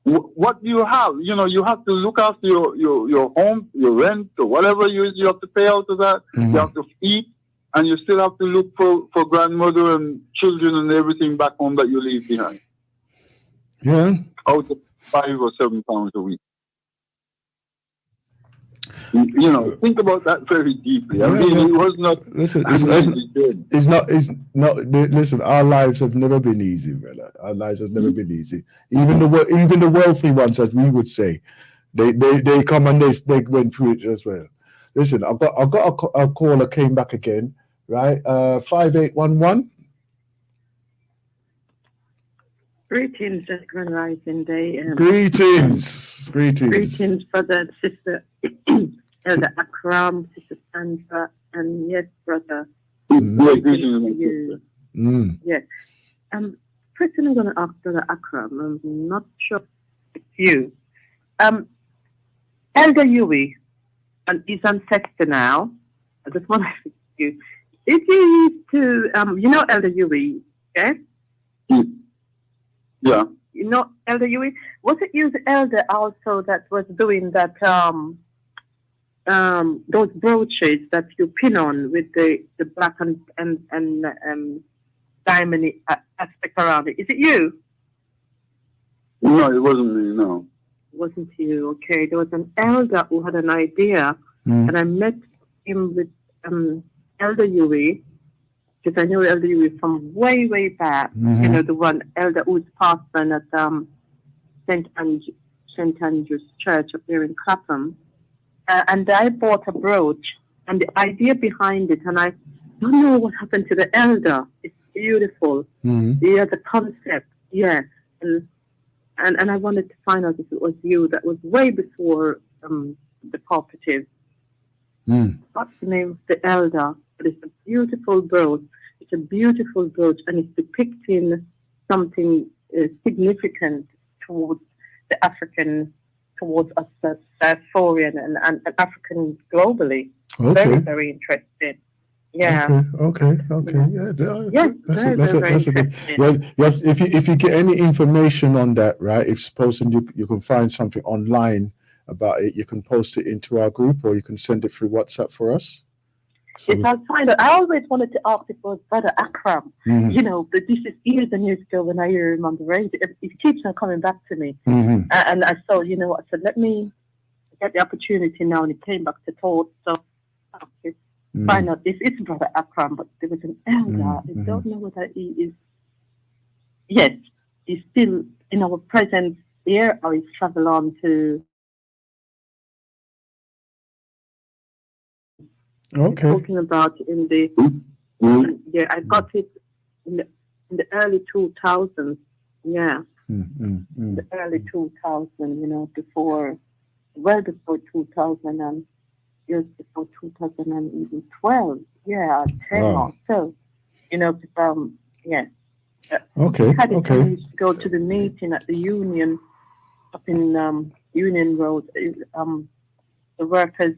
what do you have? You know, you have to look after your home, your rent, or whatever you have to pay out of that. You have to eat, and you still have to look for grandmother and children and everything back home that you leave behind. Yeah. Out of £5 or £7 a week. You know, think about that very deeply. I mean, it was not. Listen, Listen, our lives have never been easy, brother. Our lives have never been easy. Even the wealthy ones, as we would say, they come and they went through it as well. Listen, I've got a caller came back again, right? 5811. Greetings, Grand Rising Day. Greetings, brother and sister, Elder Akram, Sister Sandra, and yes, brother. You. Yes. First thing I'm going to ask Brother Akram, I'm not sure if you. Elder Yui, and his ancestor now, I just want to ask you, if you used to, you know Elder Yui, yes? Yeah. You know, Elder Yui, was it you, the elder, also that was doing that, those brooches that you pin on with the black and diamond aspect around it? Is it you? No, it wasn't me. No, it wasn't you. Okay, there was an elder who had an idea, and I met him with Elder Yui. Because I know Elder Yui from way back. You know, the one elder who's pastor at St. Andrew's Church up there in Clapham. And I bought a brooch, and the idea behind it, and I don't know what happened to the elder. It's beautiful. Yeah, the concept, yes. And I wanted to find out if it was you. That was way before the cooperative. What's the name of the elder? But it's a beautiful brooch. It's a beautiful brooch, and it's depicting something significant towards the African, towards us as Diasporian and Africans globally. Okay. Very interesting. Yeah. Okay. Yeah. That's a good. Yeah. If you get any information on that, right? If supposing you can find something online about it, you can post it into our group, or you can send it through WhatsApp for us. So yes, I'll find out. I always wanted to ask if it was Brother Akram. You know, but this is years and years ago when I hear him on the radio. It keeps on coming back to me. And I saw, you know, I said, let me get the opportunity now, and it came back to thought. So find out if it's Brother Akram, but there was an elder. I don't know whether he is. Yes, he's still in our presence here, or is travel on to Okay. talking about in the yeah, I got it in the early 2000s. Yeah, the early 2000. You know, well before 2000 and years before 2012. Yeah, 10 or so. You know, yeah. Okay. Had it when Okay. we used to go to the meeting at the Union up in Union Road. The workers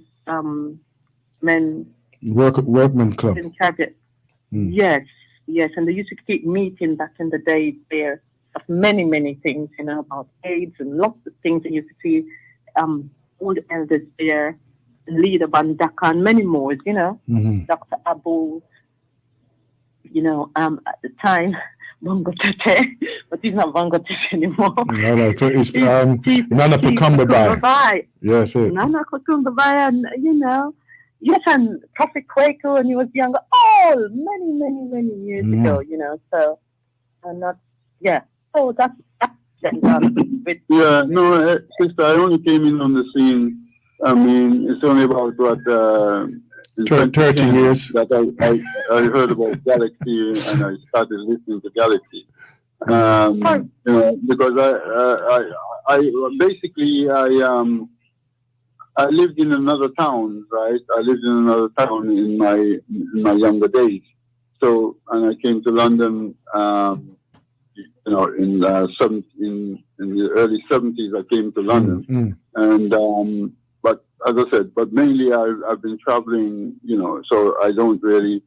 men Workman Club. in Cabot. Yes, and they used to keep meeting back in the days there of many, many things, you know, about AIDS and lots of things. And you used to see all the elders there, Leader Bandaka and many more, you know, Dr. Abu, you know, at the time, Bongo Tete, but he's not Bongo Tete anymore. No, it's Nana Pakumbabai. Yes, it. Nana Pakumbabai, and, you know, yes, and Prophet Kwaku when he was younger, all many years ago, you know, so, I'm not, yeah, so that's then done with. Yeah, no, sister, I only came in on the scene. I mean, it's only about what 30 years that I heard about Galaxy and I started listening to Galaxy. You know, because I basically I lived in another town, right? I lived in another town in my younger days. So, and I came to London. You know, in the early 70s, I came to London, and but as I said, but mainly I've been traveling, you know, so I don't really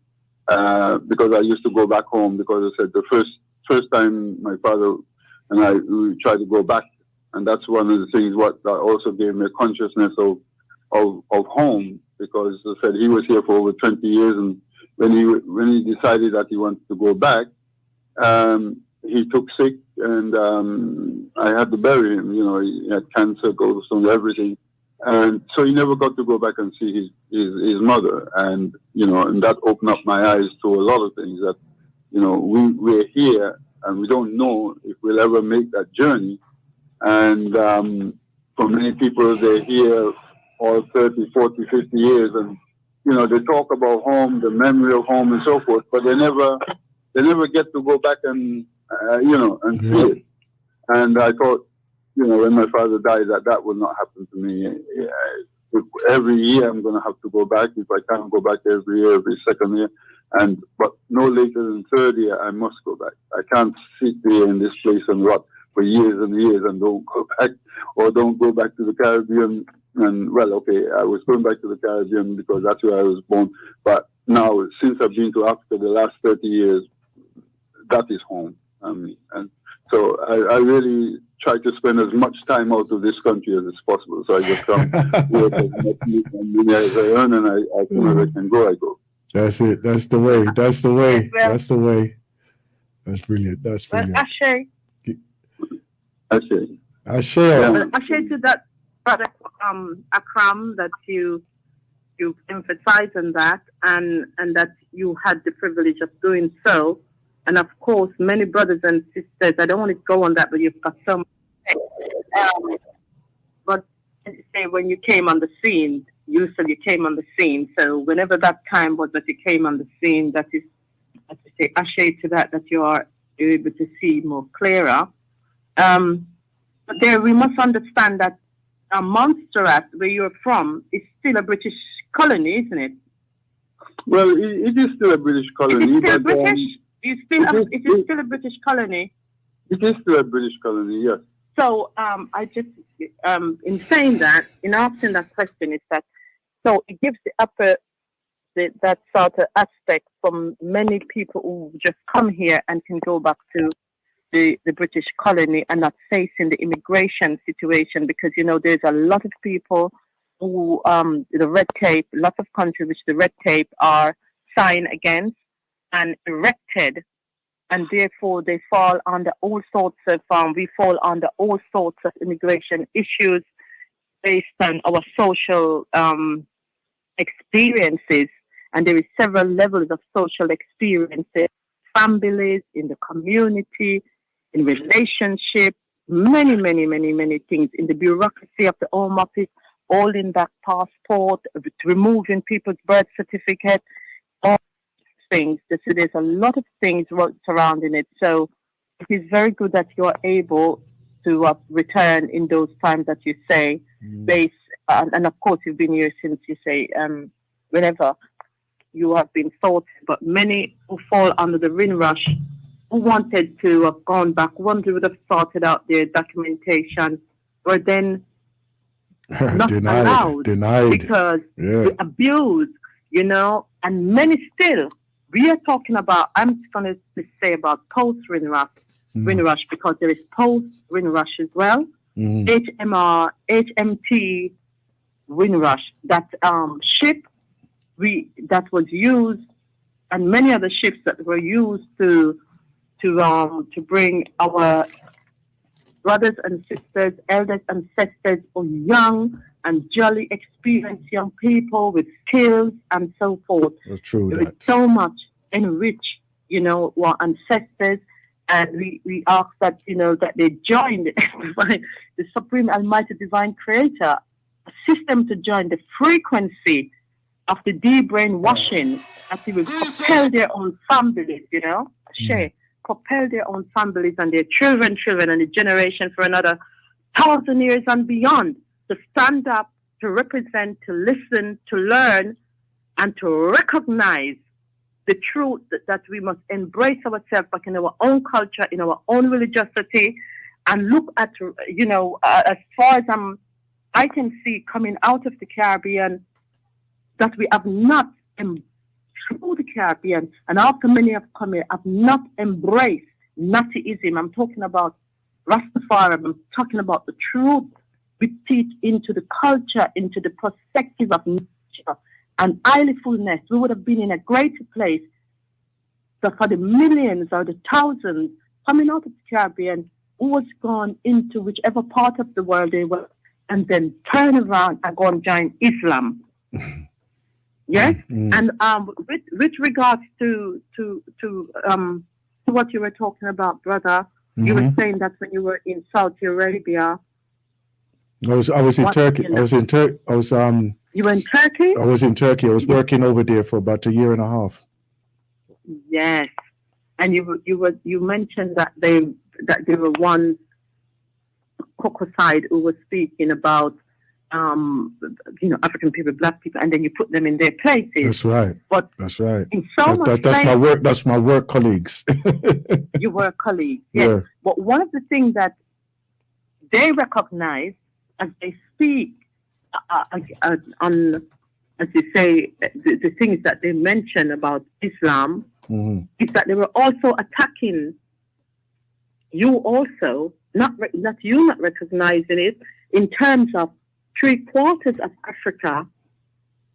because I used to go back home because I said the first time my father and we tried to go back, and that's one of the things what that also gave me a consciousness of home, because I said he was here for over 20 years, and when he decided that he wanted to go back. He took sick, and I had to bury him. You know, he had cancer, gallstone, everything, and so he never got to go back and see his mother. And you know, and that opened up my eyes to a lot of things. That you know, we're here, and we don't know if we'll ever make that journey. And for many people, they're here all 30, 40, 50 years, and you know, they talk about home, the memory of home, and so forth, but they never get to go back and you know, and see it. And I thought, you know, when my father died, that would not happen to me. Every year I'm going to have to go back. If I can't go back every year, every second year, but no later than third year, I must go back. I can't sit here in this place and rot for years and years and don't go back, or don't go back to the Caribbean. And well, okay, I was going back to the Caribbean because that's where I was born. But now, since I've been to Africa the last 30 years, that is home. And so I really try to spend as much time out of this country as is possible. So I just come work as much as I earn, and as soon as I can go, I go. That's it. That's the way. That's the way. That's the way. That's brilliant. That's brilliant. Ashe. Ashe. Well, Ashe to that brother Akram, that you emphasize on that, and that you had the privilege of doing so. And of course, many brothers and sisters, I don't want to go on that, but you've got so much. But as you say, when you came on the scene, you said you came on the scene. So whenever that time was that you came on the scene, that is, as you say, Ashe to that you're able to see more clearer. But there we must understand that Montserrat, where you're from, is still a British colony, isn't it? Well, it is still a British colony. It is still British? It is still a British colony? It is still a British colony, yes. So I just, in saying that, in asking that question, is that, so it gives that sort of aspect from many people who just come here and can go back to the British colony and not facing the immigration situation, because, you know, there's a lot of people who, the red tape, lots of countries which the red tape are signed against and erected, and therefore they fall under all sorts of, we fall under all sorts of immigration issues based on our social experiences. And there is several levels of social experiences, families, in the community, in relationship, many, many, many, many things in the bureaucracy of the Home Office, holding back passport, removing people's birth certificate, all things. So there's a lot of things surrounding it. So it is very good that you are able to return in those times that you say, based, and of course you've been here since you say, whenever you have been thought, but many who fall under the Windrush who wanted to have gone back, one who would have sorted out their documentation, were then not allowed because the abuse, you know, and many still. We are talking about, I'm going to say about post-Windrush, Windrush, because there is post-Windrush as well. HMR, HMT Windrush, that ship that was used, and many other ships that were used to bring our brothers and sisters, elders and sisters, or young and jolly, experienced young people with skills and so forth. True, there is so much enrich, you know, our ancestors, and we ask that, you know, that they join the Supreme Almighty Divine Creator, a system to join the frequency of the de-brainwashing, that they will propel their own families, you know, propel their own families and their children, and the generation for another 1,000 years and beyond, to stand up, to represent, to listen, to learn, and to recognize the truth that we must embrace ourselves back in our own culture, in our own religiosity, and look at, you know, as far as I can see coming out of the Caribbean, that we have not, through the Caribbean, and after many have come here, have not embraced Natiism. I'm talking about Rastafari. I'm talking about the truth we teach into the culture, into the perspective of nature and highlyfulness. We would have been in a greater place. So for the millions or the thousands coming out of the Caribbean, who was gone into whichever part of the world they were, and then turn around and go and join Islam. Yes, and with regards to what you were talking about, brother, you were saying that when you were in Saudi Arabia, I was in Turkey. You were in Turkey? I was in Turkey. I was working over there for about 1.5 years. Yes, and you mentioned that there were one Coco side who was speaking about you know, African people, black people, and then you put them in their places. That's right. But that's right. In so much that's my work. That's my work colleagues. You were colleagues, yes. Yeah. But one of the things that they recognize as they speak on, as you say, the things that they mention about Islam, is that they were also attacking you also, not recognizing it, in terms of 3/4 of Africa,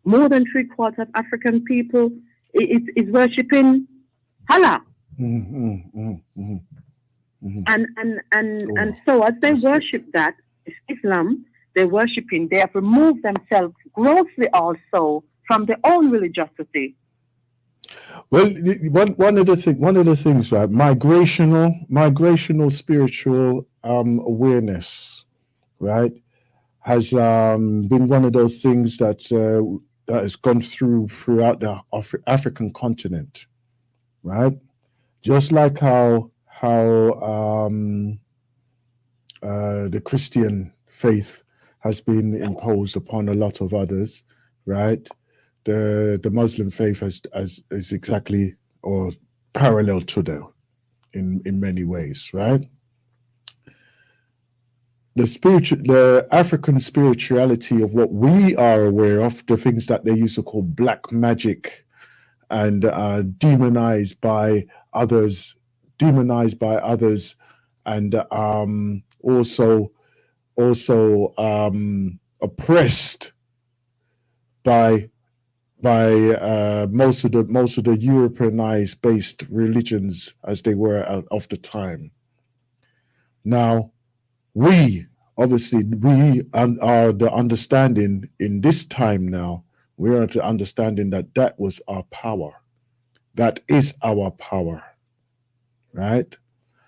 more than 3/4 of African people is worshipping Allah. And so as they worship that, Islam, they're worshipping, they have removed themselves grossly also from their own religiosity. Well, one of the things, right? Migrational spiritual awareness, right, has been one of those things that has gone throughout the African continent, right? Just like how the Christian faith has been imposed upon a lot of others, right? The Muslim faith is exactly or parallel to them in many ways, right? The African spirituality of what we are aware of, the things that they used to call black magic, and demonized by others, and also oppressed by most of the Europeanized based religions as they were of the time. Now, we are the understanding in this time now. We are the understanding that was our power. That is our power, right?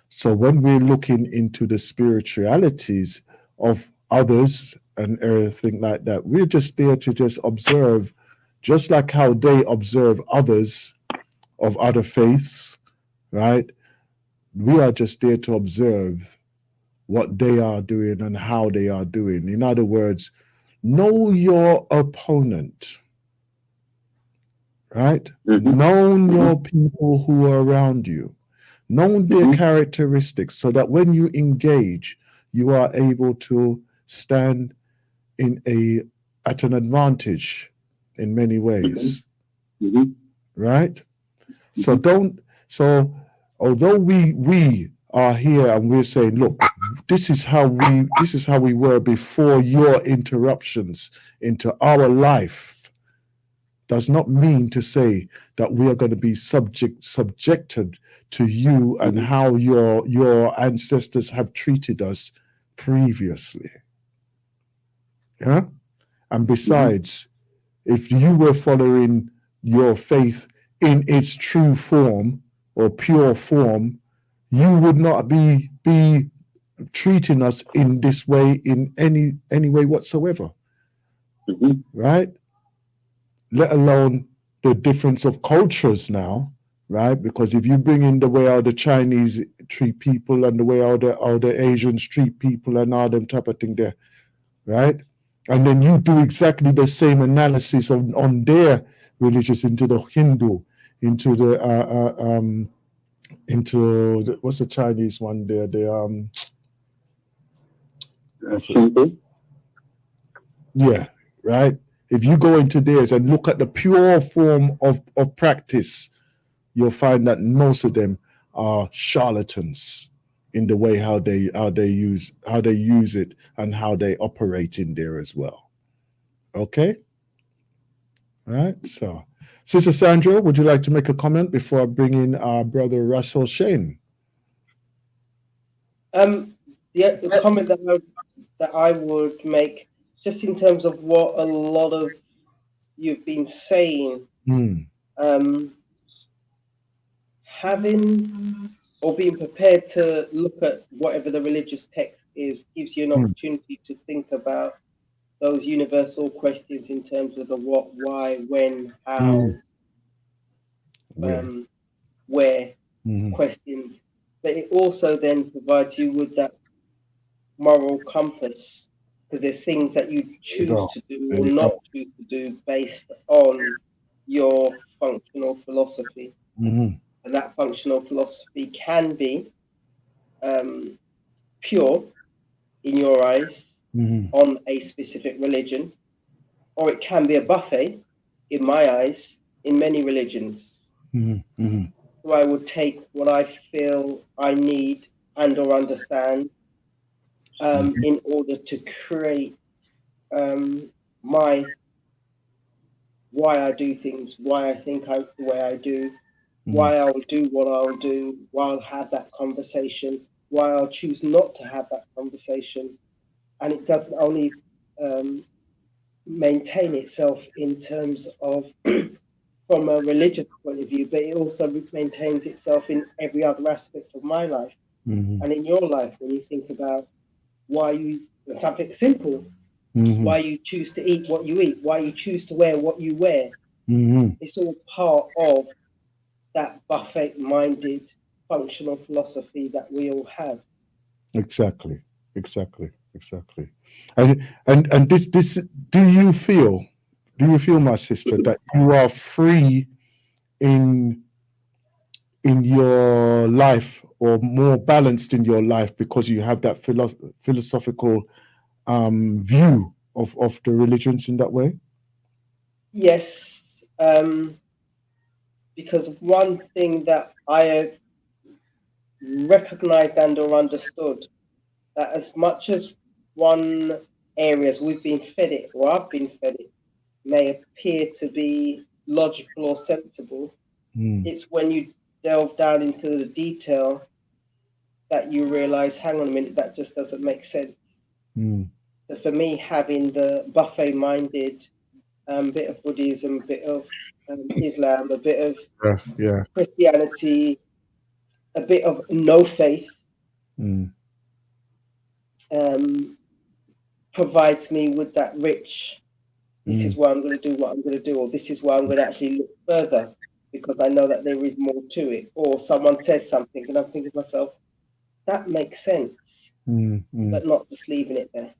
So when we're looking into the spiritualities of others and everything like that, we're just there to just observe, just like how they observe others of other faiths, right? We are just there to observe what they are doing and how they are doing. In other words, know your opponent, right? Know your people who are around you. Know their characteristics so that when you engage, you are able to stand in a at an advantage in many ways, right? So don't so although we are here and we're saying, look, this is how we were before your interruptions into our life, does not mean to say that we are going to be subjected to you and how your ancestors have treated us previously. Yeah. And besides, if you were following your faith in its true form or pure form, you would not be treating us in this way in any way whatsoever, right? Let alone the difference of cultures now, right? Because if you bring in the way how the Chinese treat people and the way how the Asians treat people and all them type of thing there, right? And then you do exactly the same analysis on their religious into the Hindu, into what's the Chinese one there? Yeah, right. If you go into theirs and look at the pure form of practice, you'll find that most of them are charlatans in the way how they use it and how they operate in there as well. Okay. All right. So, Sister Sandra, would you like to make a comment before I bring in our brother Russell Shane? The comment that I would make, just in terms of what a lot of you've been saying, having or being prepared to look at whatever the religious text is gives you an opportunity to think about those universal questions in terms of the what, why, when, how, where questions. But it also then provides you with that moral compass, because there's things that you choose to do or not choose to do based on your functional philosophy. And that functional philosophy can be pure in your eyes on a specific religion, or it can be a buffet in my eyes in many religions. So I would take what I feel I need and or understand in order to create my why I do things, why I think the way I do, why I'll do what I'll do, why I'll have that conversation, why I'll choose not to have that conversation. And it doesn't only maintain itself in terms of from a religious point of view, but it also maintains itself in every other aspect of my life and in your life. When you think about why you, something simple, why you choose to eat what you eat, why you choose to wear what you wear, it's all part of that buffet-minded functional philosophy that we all have. Exactly. And this do you feel, my sister, that you are free in your life, or more balanced in your life, because you have that philosophical view of the religions in that way? Yes, because one thing that I have recognized and or understood, that as much as one areas we've been fed it, or I've been fed it, may appear to be logical or sensible, it's when you delve down into the detail that you realize, hang on a minute, that just doesn't make sense. So for me, having the buffet-minded bit of Buddhism, a bit of Islam, a bit of Christianity, a bit of no faith, provides me with that rich, this is why I'm going to do what I'm going to do, or this is why I'm going to actually look further, because I know that there is more to it. Or someone says something and I'm thinking to myself, that makes sense, but not just leaving it there.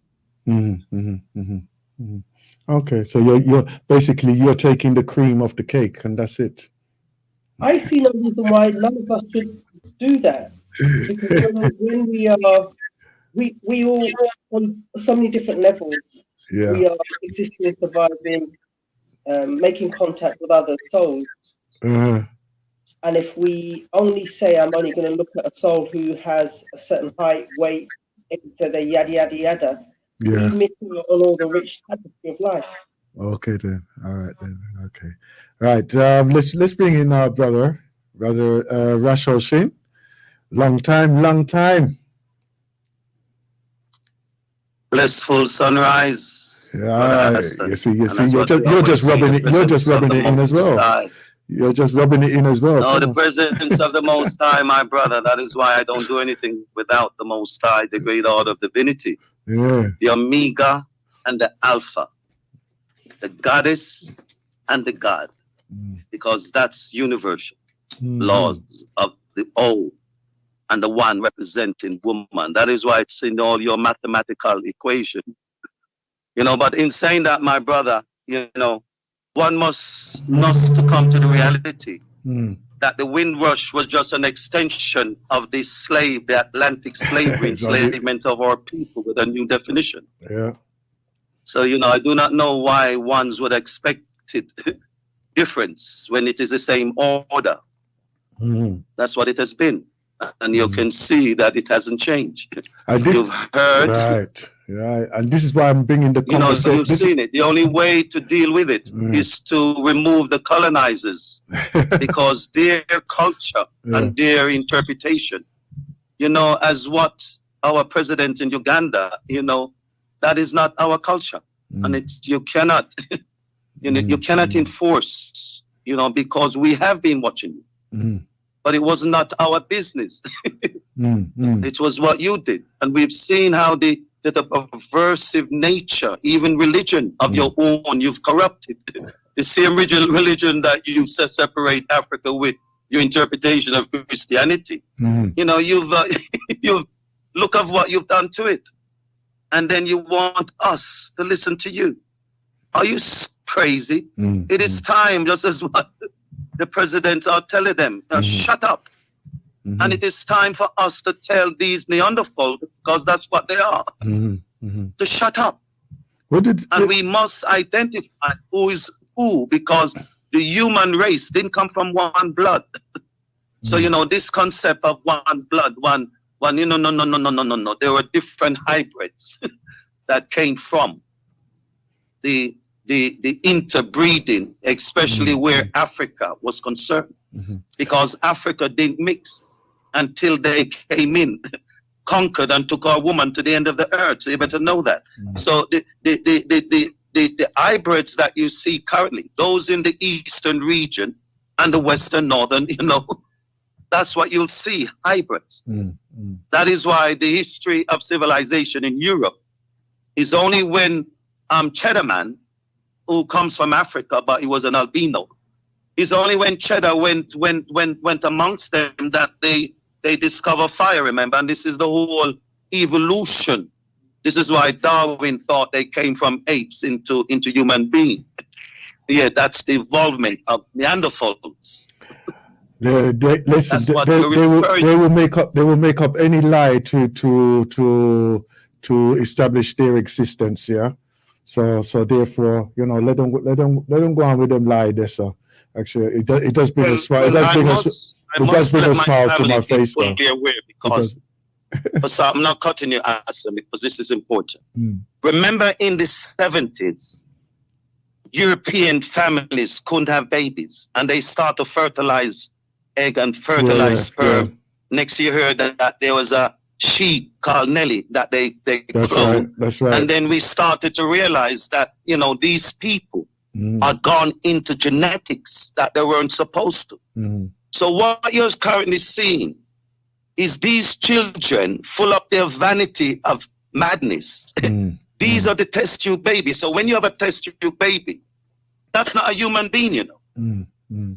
Okay, so you're basically you're taking the cream off the cake, and that's it. I see no reason why none of us should do that, because when we all on so many different levels. Yeah. We are existing, surviving, making contact with other souls. And if we only say, I'm only going to look at a soul who has a certain height, weight, yada, yada, yada, we miss out on all the rich tapestry of life. Okay then. All right then. Okay. All right. Let's bring in our brother Rashol Shin. Long time. Blissful sunrise. Yeah, you see, you're just rubbing it in as well. You're just rubbing it in as well. No, the presence of the Most High, my brother. That is why I don't do anything without the Most High, the great order of divinity. Yeah. The Omega and the Alpha, the goddess and the God, because that's universal laws of the all and the one representing woman. That is why it's in all your mathematical equation. But in saying that, my brother, one must to come to the reality that the Windrush was just an extension of the Atlantic slavery, enslavement of our people with a new definition. Yeah. So, I do not know why ones would expect it difference when it is the same order. That's what it has been. And you can see that it hasn't changed. You've heard. Right. And this is why I'm bringing the conversation. So you've seen it. The only way to deal with it is to remove the colonizers because their culture and their interpretation, as what our president in Uganda, that is not our culture. And you cannot, you cannot enforce, because we have been watching you. But it was not our business. It was what you did. And we've seen how the aversive nature, even religion of your own, you've corrupted. The same religion that you separate Africa with your interpretation of Christianity. You've look of what you've done to it. And then you want us to listen to you. Are you crazy? It is time, just as what the presidents are telling them, shut up. And it is time for us to tell these Neanderthals, because that's what they are, to shut up. And we must identify who is who, because the human race didn't come from one blood. So, this concept of one blood, one, no. There were different hybrids that came from the interbreeding, especially where Africa was concerned, because Africa didn't mix until they came in, conquered and took our woman to the end of the earth. So you better know that. So the hybrids that you see currently, those in the eastern region and the western northern, that's what you'll see, hybrids. That is why the history of civilization in Europe is only when Cheddar Man, who comes from Africa, but he was an albino. It's only when Cheddar went amongst them that they discover fire, remember? And this is the whole evolution. This is why Darwin thought they came from apes into human beings. Yeah, that's the involvement of Neanderthals. Listen, they will make up any lie to establish their existence. Yeah. So therefore, let them go on with them lie there. So actually, it does bring a smile. It does bring a smile to my face. Be aware because so I'm not cutting your ass because this is important. Remember, in the 70s, European families couldn't have babies, and they start to fertilize egg and fertilize sperm. Next, you heard that there was a sheep called Nelly that they cloned. That's right. And then we started to realize that these people are gone into genetics that they weren't supposed to. So what you're currently seeing is these children full of their vanity of madness. These are the test tube babies. So when you have a test tube baby, that's not a human being, you know.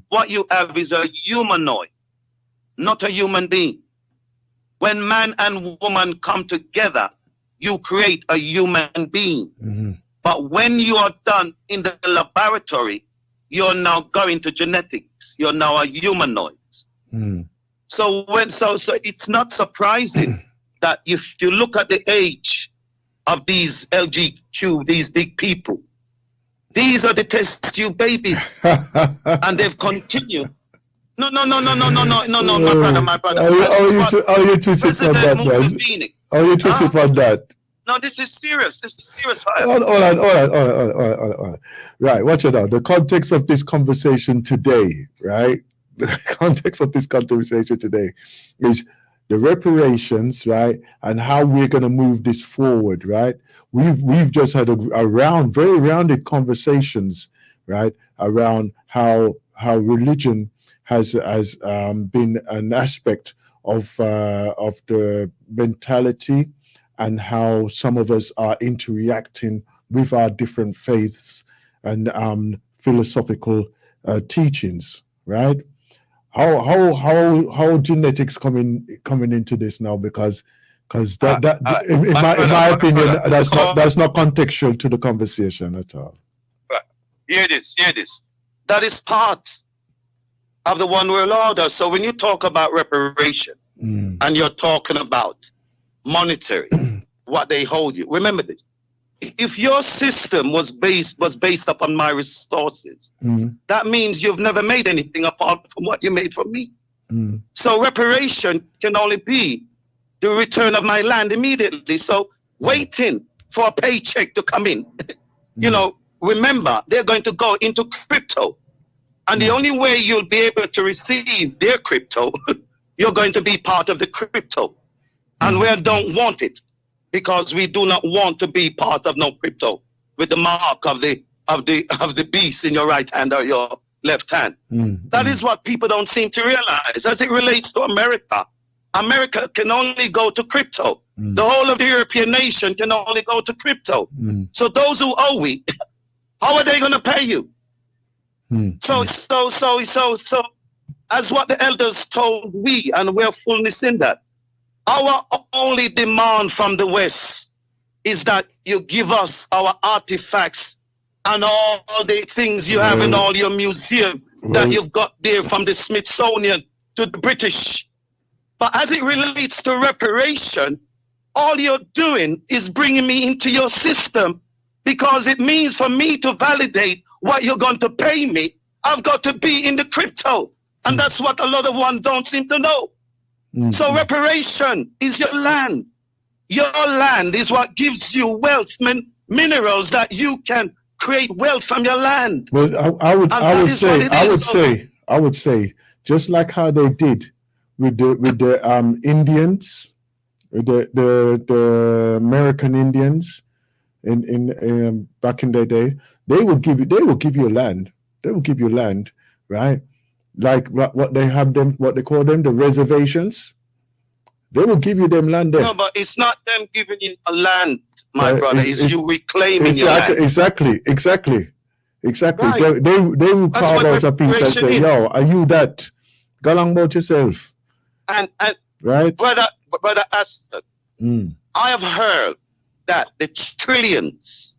What you have is a humanoid, not a human being. When man and woman come together, you create a human being. But when you are done in the laboratory, you're now going to genetics. You're now a humanoid. So it's not surprising that if you look at the age of these LGQ, these big people, these are the test tube babies, and they've continued. No, my brother. Are you twisted on that one? Are you twisted on that? No, this is serious. This is serious fire. All right. Right, watch it out. The context of this conversation today, right? The context of this conversation today is the reparations, right? And how we're going to move this forward, right? We've just had a very rounded conversations, right? Around how religion has been an aspect of the mentality, and how some of us are interacting with our different faiths and philosophical teachings, right? How genetics coming into this now? Because in my opinion, that's not contextual to the conversation at all. Hear this. That is part of the one world order. So when you talk about reparation and you're talking about monetary, what they hold you, remember this. If your system was based upon my resources, that means you've never made anything apart from what you made from me. So reparation can only be the return of my land immediately. So waiting for a paycheck to come in, you know, remember, they're going to go into crypto. And the only way you'll be able to receive their crypto, you're going to be part of the crypto. And we don't want it, because we do not want to be part of no crypto with the mark of the beast in your right hand or your left hand. That is what people don't seem to realize. As it relates to America, America can only go to crypto. The whole of the European nation can only go to crypto. So those who owe we, how are they going to pay you? So as what the elders told we, and we're fullness in that, our only demand from the West is that you give us our artifacts and all the things you have in all your museum that you've got there, from the Smithsonian to the British. But as it relates to reparation, all you're doing is bringing me into your system, because it means for me to validate what you're going to pay me, I've got to be in the crypto. And that's what a lot of one don't seem to know. So reparation is your land. Your land is what gives you wealth, minerals that you can create wealth from your land. Well, I would say, just like how they did with the Indians, with the American Indians in back in their day, they will give you land. They will give you land, right? Like what they call them, the reservations. They will give you them land there. No, but it's not them giving you a land, my brother. It's you reclaiming your land. Exactly. Right. They will carve out a piece and say, "Yo, are you that? Go along about yourself." And right, brother Aston, I have heard that the trillions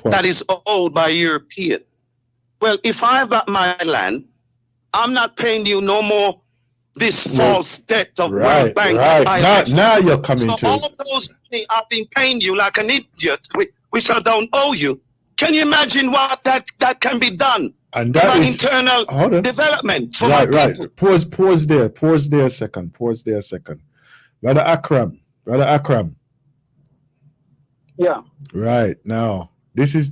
that is owed by European. Well, if I've got my land, I'm not paying you no more this false debt of World Bank. Right. Now you're coming to. So all those money I've been paying you like an idiot, which I don't owe you. Can you imagine what that can be done? And that is internal development for right. Pause there a second. Brother Akram. Yeah. Right now. This is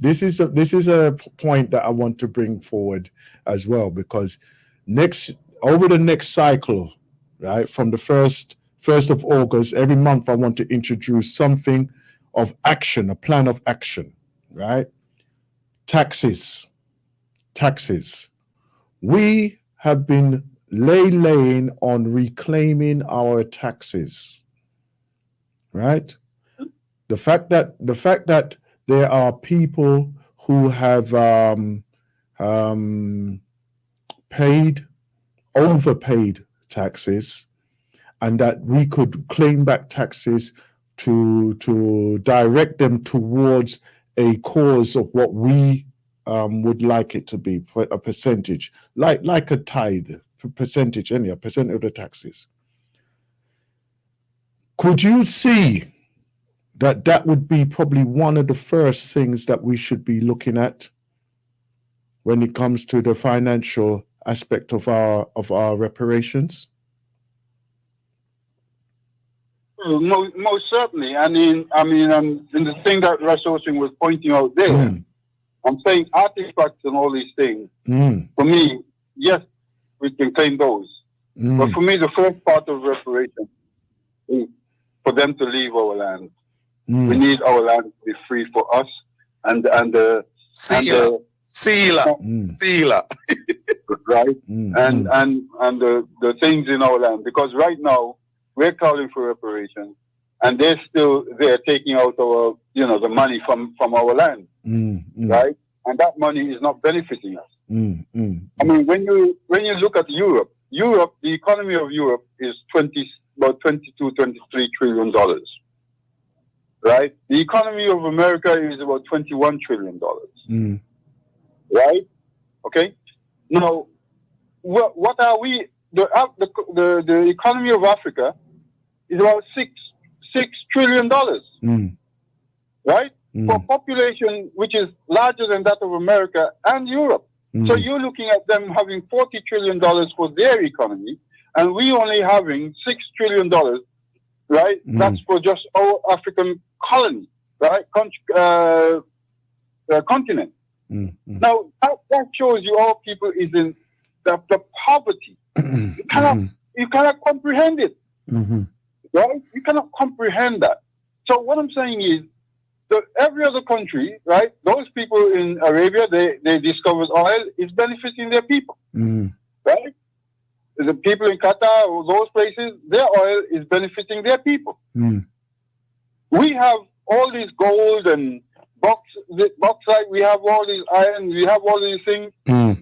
a point that I want to bring forward as well, because over the next cycle, right, from the 1st of August, every month I want to introduce something of action, a plan of action, right? Taxes. We have been laying on reclaiming our taxes, right? The fact that there are people who have overpaid taxes, and that we could claim back taxes to direct them towards a cause of what we would like it to be, a percentage, like a tithe, percentage, any a percent of the taxes. Could you see that would be probably one of the first things that we should be looking at when it comes to the financial aspect of our reparations? Most certainly. I mean, and the thing that Russell was pointing out there, I'm saying artifacts and all these things. For me, yes, we can claim those. But for me, the first part of reparation is for them to leave our land. We need our land to be free for us sealer, right? And the things in our land, because right now we're calling for reparation, and they're taking out our the money from our land, right? And that money is not benefiting us. I mean, when you look at Europe, the economy of Europe is about 22, 23 trillion dollars. Right? The economy of America is about $21 trillion. Right? Okay? Now, what are we? The economy of Africa is about $6 trillion. Right? For a population which is larger than that of America and Europe. So you're looking at them having $40 trillion for their economy, and we only having $6 trillion. Right? That's for just our African colony, right? Continent. Now, that shows you our people is in the poverty. You cannot comprehend it. Right? You cannot comprehend that. So what I'm saying is, every other country, right? Those people in Arabia, they discovered oil is benefiting their people. Right? The people in Qatar or those places, their oil is benefiting their people. We have all this gold and bauxite, we have all these iron, we have all these things.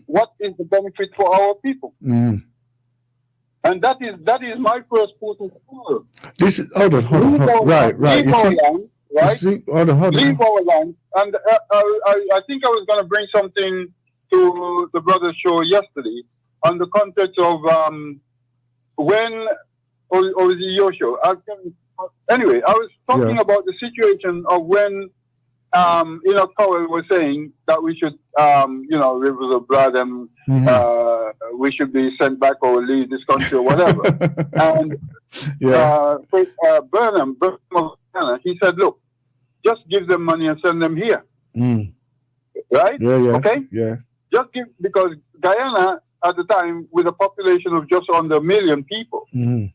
What is the benefit for our people? And that is my first port of call. This is hold on. Right. Leave our land, right? Leave our land. And I think I was going to bring something to the brother's show yesterday on the context of when, or is it your show? Anyway, I was talking about the situation of when Enoch Powell was saying that we should, rivers of blood and we should be sent back or leave this country or whatever. And Burnham, he said, look, just give them money and send them here. Right? Okay? Yeah. Just give, because Guyana at the time with a population of just under 1 million people, and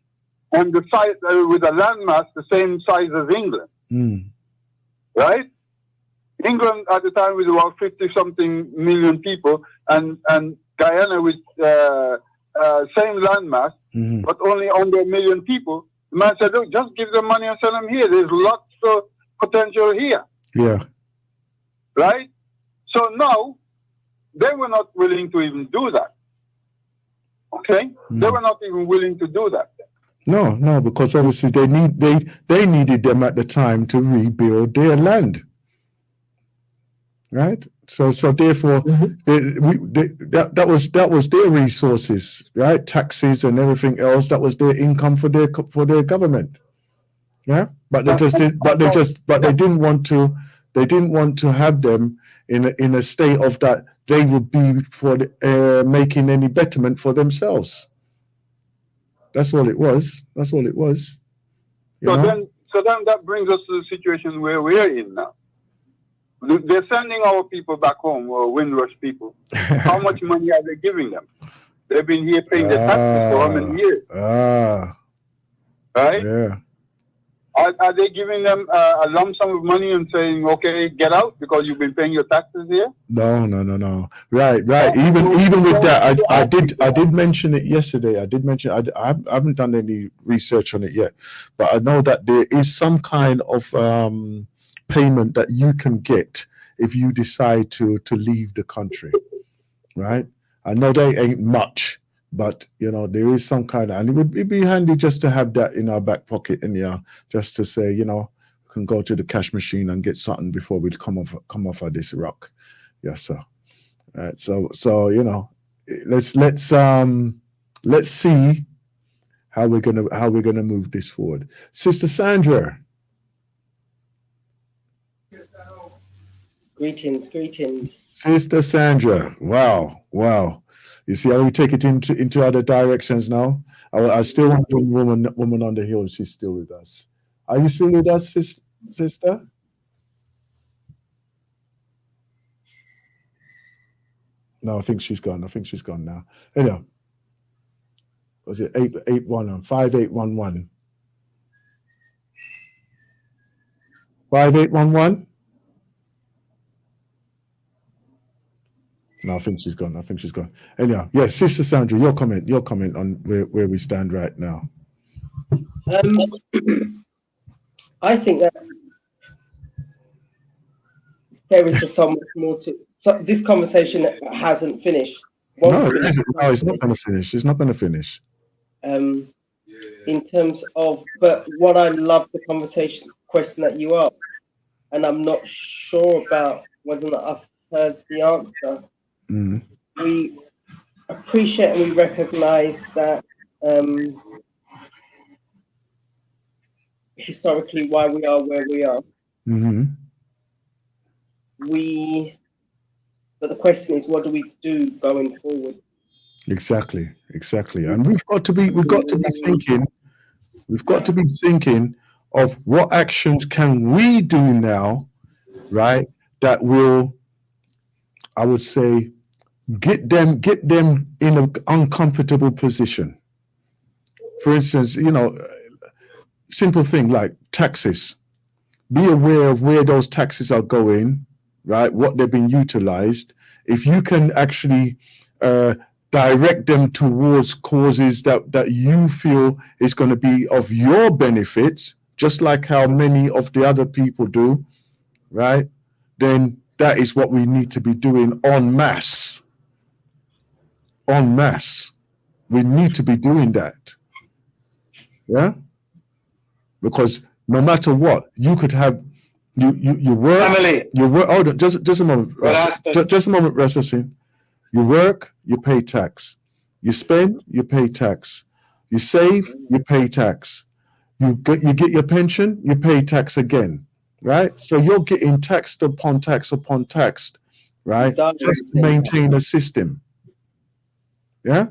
the size with a landmass the same size as England, right? England at the time was about 50-something million people, and Guyana with same landmass, but only under 1 million people. The man said, look, just give them money and send them here. There's lots of potential here. Yeah. Right? So now, they were not willing to even do that. Okay? They were not even willing to do that. No, because obviously they needed them at the time to rebuild their land. Right? So therefore, that was their resources, right? Taxes and everything else. That was their income for their government. Yeah, but they didn't want to have them in a state of that they would be for making any betterment for themselves. That's all it was. So then that brings us to the situation where we're in now. They're sending our people back home, or Windrush people. How much money are they giving them? They've been here paying their taxes for how many years? Right? Yeah. Are they giving them a lump sum of money and saying, okay, get out because you've been paying your taxes here? No. Right. Even with that, I did mention it yesterday. I haven't done any research on it yet, but I know that there is some kind of payment that you can get if you decide to leave the country. Right? I know they ain't much, but there is some kind of, and it'd be handy just to have that in our back pocket, and just to say, we can go to the cash machine and get something before we come off of this rock. Yes, sir. So let's see how we're gonna move this forward. Sister Sandra. Greetings. Sister Sandra. Wow. You see how we take it into other directions now? I still want the woman on the hill. She's still with us. Are you still with us, sister? No, I think she's gone. Now. Anyhow, was it 811 5811? 5811? No, I think she's gone. Anyhow, yes, Sister Sandra, your comment on where we stand right now. I think that there is just so much more to. So this conversation hasn't finished. No, it's not going to finish. It's not going to finish. In terms of, but what I love the question that you asked, and I'm not sure about whether or not I've heard the answer. Mm. We appreciate and we recognize that historically why we are where we are. Mm-hmm. But the question is, what do we do going forward? Exactly. And we've got to be thinking of what actions can we do now, right? That will, I would say, get them in an uncomfortable position. For instance, simple thing like taxes. Be aware of where those taxes are going, right? What they've been utilized. If you can actually direct them towards causes that you feel is going to be of your benefit, just like how many of the other people do, right? Then that is what we need to be doing en masse. We need to be doing that. Yeah? Because no matter what, you could have you work. Family. You work. Hold on, just a moment. Just a moment, Rastasin. You work, you pay tax. You spend, you pay tax. You save, you pay tax. You get your pension, you pay tax again, right? So you're getting taxed upon tax upon tax, right? Just to maintain a system. Yeah.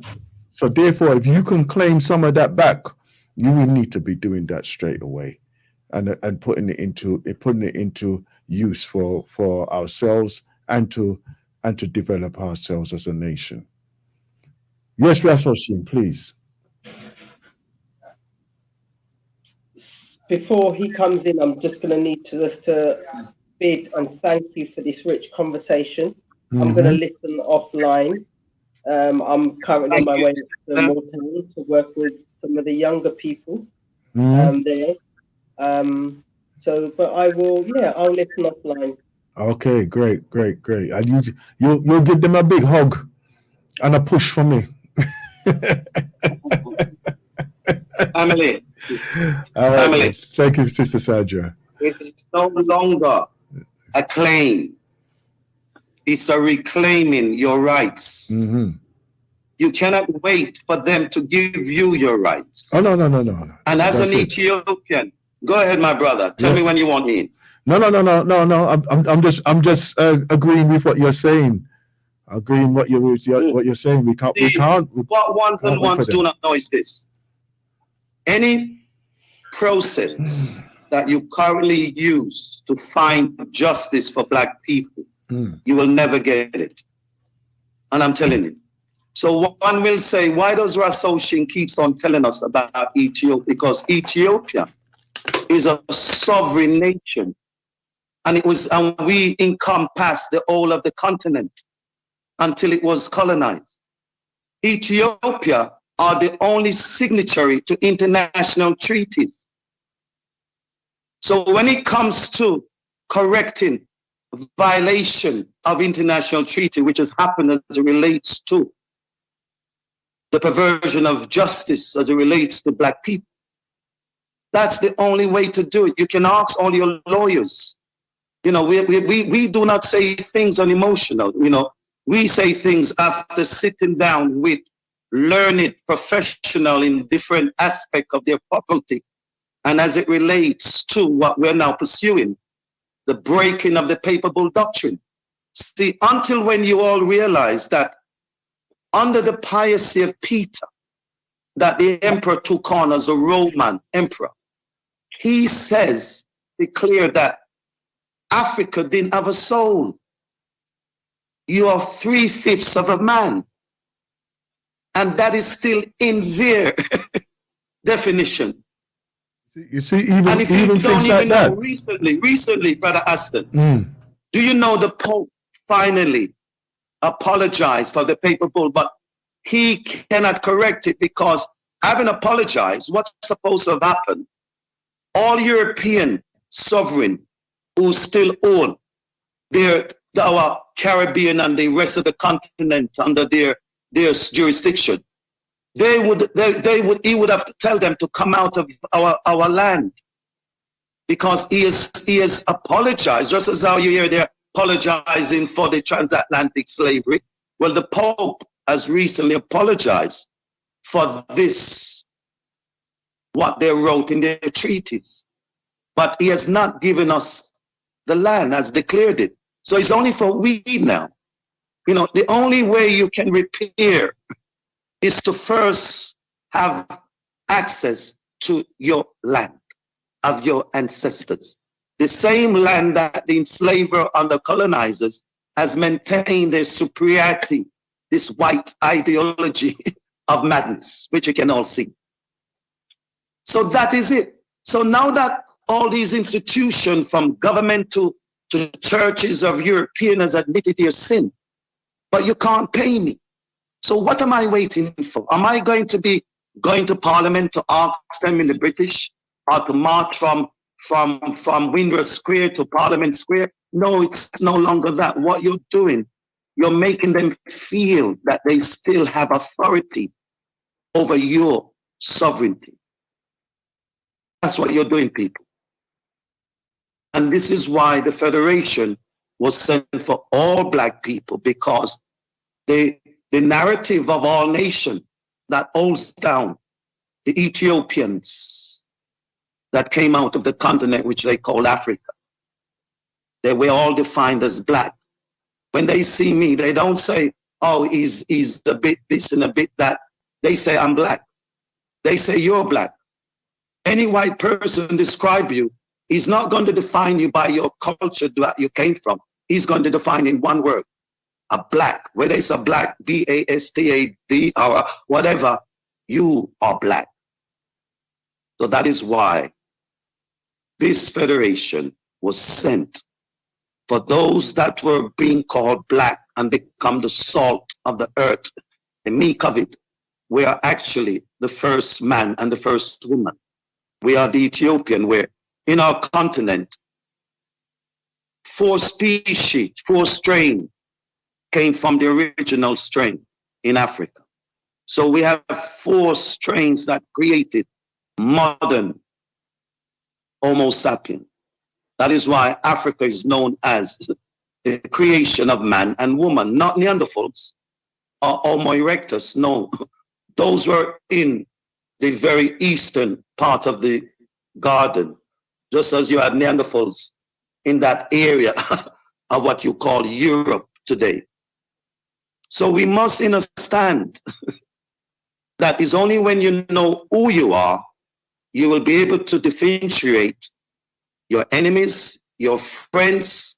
So therefore, if you can claim some of that back, you will need to be doing that straight away, and putting it into use for ourselves and to develop ourselves as a nation. Yes, Rasosin, please. Before he comes in, I'm just going to need to bid and thank you for this rich conversation. Mm-hmm. I'm going to listen offline. I'm currently on my way to Motown to work with some of the younger people there. But I will, I'll listen offline. Okay, great. And you'll give them a big hug and a push from me. Family. Family. Thank you, Sister Sandra. It's no longer a claim. It's a reclaiming your rights. Mm-hmm. You cannot wait for them to give you your rights. Oh, no. And as an Ethiopian, go ahead, my brother. Tell me when you want me in. No. I'm just agreeing with what you're saying. Agreeing what you're saying. We can't. What ones and ones do not know is this: any process that you currently use to find justice for Black people, you will never get it. And I'm telling you. So one will say, why does Rasoshin keeps on telling us about Ethiopia? Because Ethiopia is a sovereign nation. And we encompassed the whole of the continent until it was colonized. Ethiopia are the only signatory to international treaties. So when it comes to correcting violation of international treaty, which has happened as it relates to the perversion of justice as it relates to Black people, that's the only way to do it. You can ask all your lawyers. You know, we do not say things unemotional. You know, we say things after sitting down with learned professional in different aspects of their faculty. And as it relates to what we're now pursuing, the breaking of the papal doctrine. See, until when you all realize that under the piracy of Peter, that the emperor took on as a Roman emperor, he declared that Africa didn't have a soul. You are 3/5 of a man. And that is still in their definition. You see, even, and if you even don't things even like know, that. recently, Brother Aston, do you know the Pope finally apologized for the paper bull, but he cannot correct it because having apologized, what's supposed to have happened? All European sovereign who still own our Caribbean and the rest of the continent under their jurisdiction, he would have to tell them to come out of our land, because he has apologized, just as how you hear they're apologizing for the transatlantic slavery. Well, the Pope has recently apologized for this, what they wrote in their treaties, but he has not given us the land, has declared it. So it's only for we now. You know, the only way you can repair is to first have access to your land of your ancestors. The same land that the enslaver and the colonizers has maintained their superiority, this white ideology of madness, which you can all see. So that is it. So now that all these institutions, from government to churches of European, has admitted their sin, but you can't pay me. So what am I waiting for? Am I going to be going to Parliament to ask them in the British, or to march from Windrush Square to Parliament Square? No, it's no longer that. What you're doing, you're making them feel that they still have authority over your sovereignty. That's what you're doing, people. And this is why the Federation was sent for all Black people, because the narrative of all nations that holds down the Ethiopians that came out of the continent, which they call Africa, they were all defined as Black. When they see me, they don't say, oh, he's a bit this and a bit that. They say, I'm Black. They say, you're Black. Any white person describe you, he's not going to define you by your culture that you came from. He's going to define in one word, a Black. Whether it's a Black, B-A-S-T-A-D, or whatever, you are Black. So that is why this federation was sent for those that were being called Black and become the salt of the earth, the meek of it. We are actually the first man and the first woman. We are the Ethiopian, where in our continent, 4 species, 4 strain came from the original strain in Africa. So we have 4 strains that created modern Homo sapien. That is why Africa is known as the creation of man and woman, not Neanderthals or Homo erectus. No, those were in the very eastern part of the garden, just as you had Neanderthals in that area of what you call Europe today. So we must understand that it's only when you know who you are, you will be able to differentiate your enemies, your friends,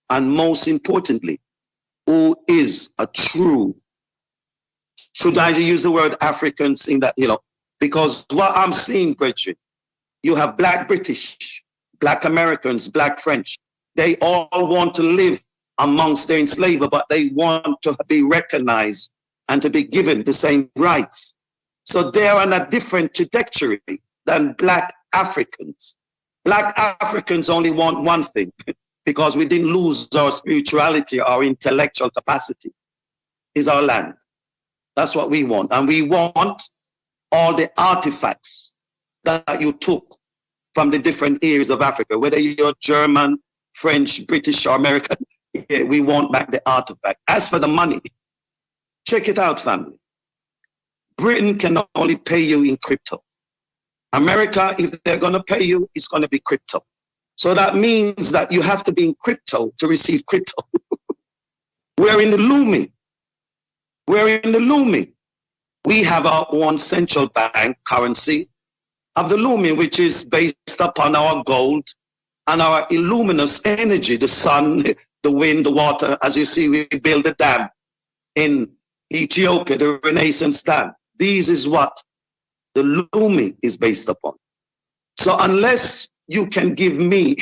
and most importantly, who is a true, should I use the word Africans in that, because what I'm seeing, brethren, You have Black British, Black Americans, Black French. They all want to live amongst their enslaver, but they want to be recognized and to be given the same rights. So they're on a different trajectory than Black Africans. Black Africans only want one thing, because we didn't lose our spirituality, our intellectual capacity, is our land. That's what we want. And we want all the artifacts that you took from the different areas of Africa, whether you're German, French, British, or American, we want back the artifact. As for the money, check it out, family. Britain can only pay you in crypto. America, if they're going to pay you, it's going to be crypto. So that means that you have to be in crypto to receive crypto. We're in the Lumi. We're in the Lumi. We have our own central bank currency of the Lumi, which is based upon our gold and our illuminous energy, the sun, the wind, the water. As you see, we build a dam in Ethiopia, the Renaissance dam. This is what the Lumi is based upon. So unless you can give me,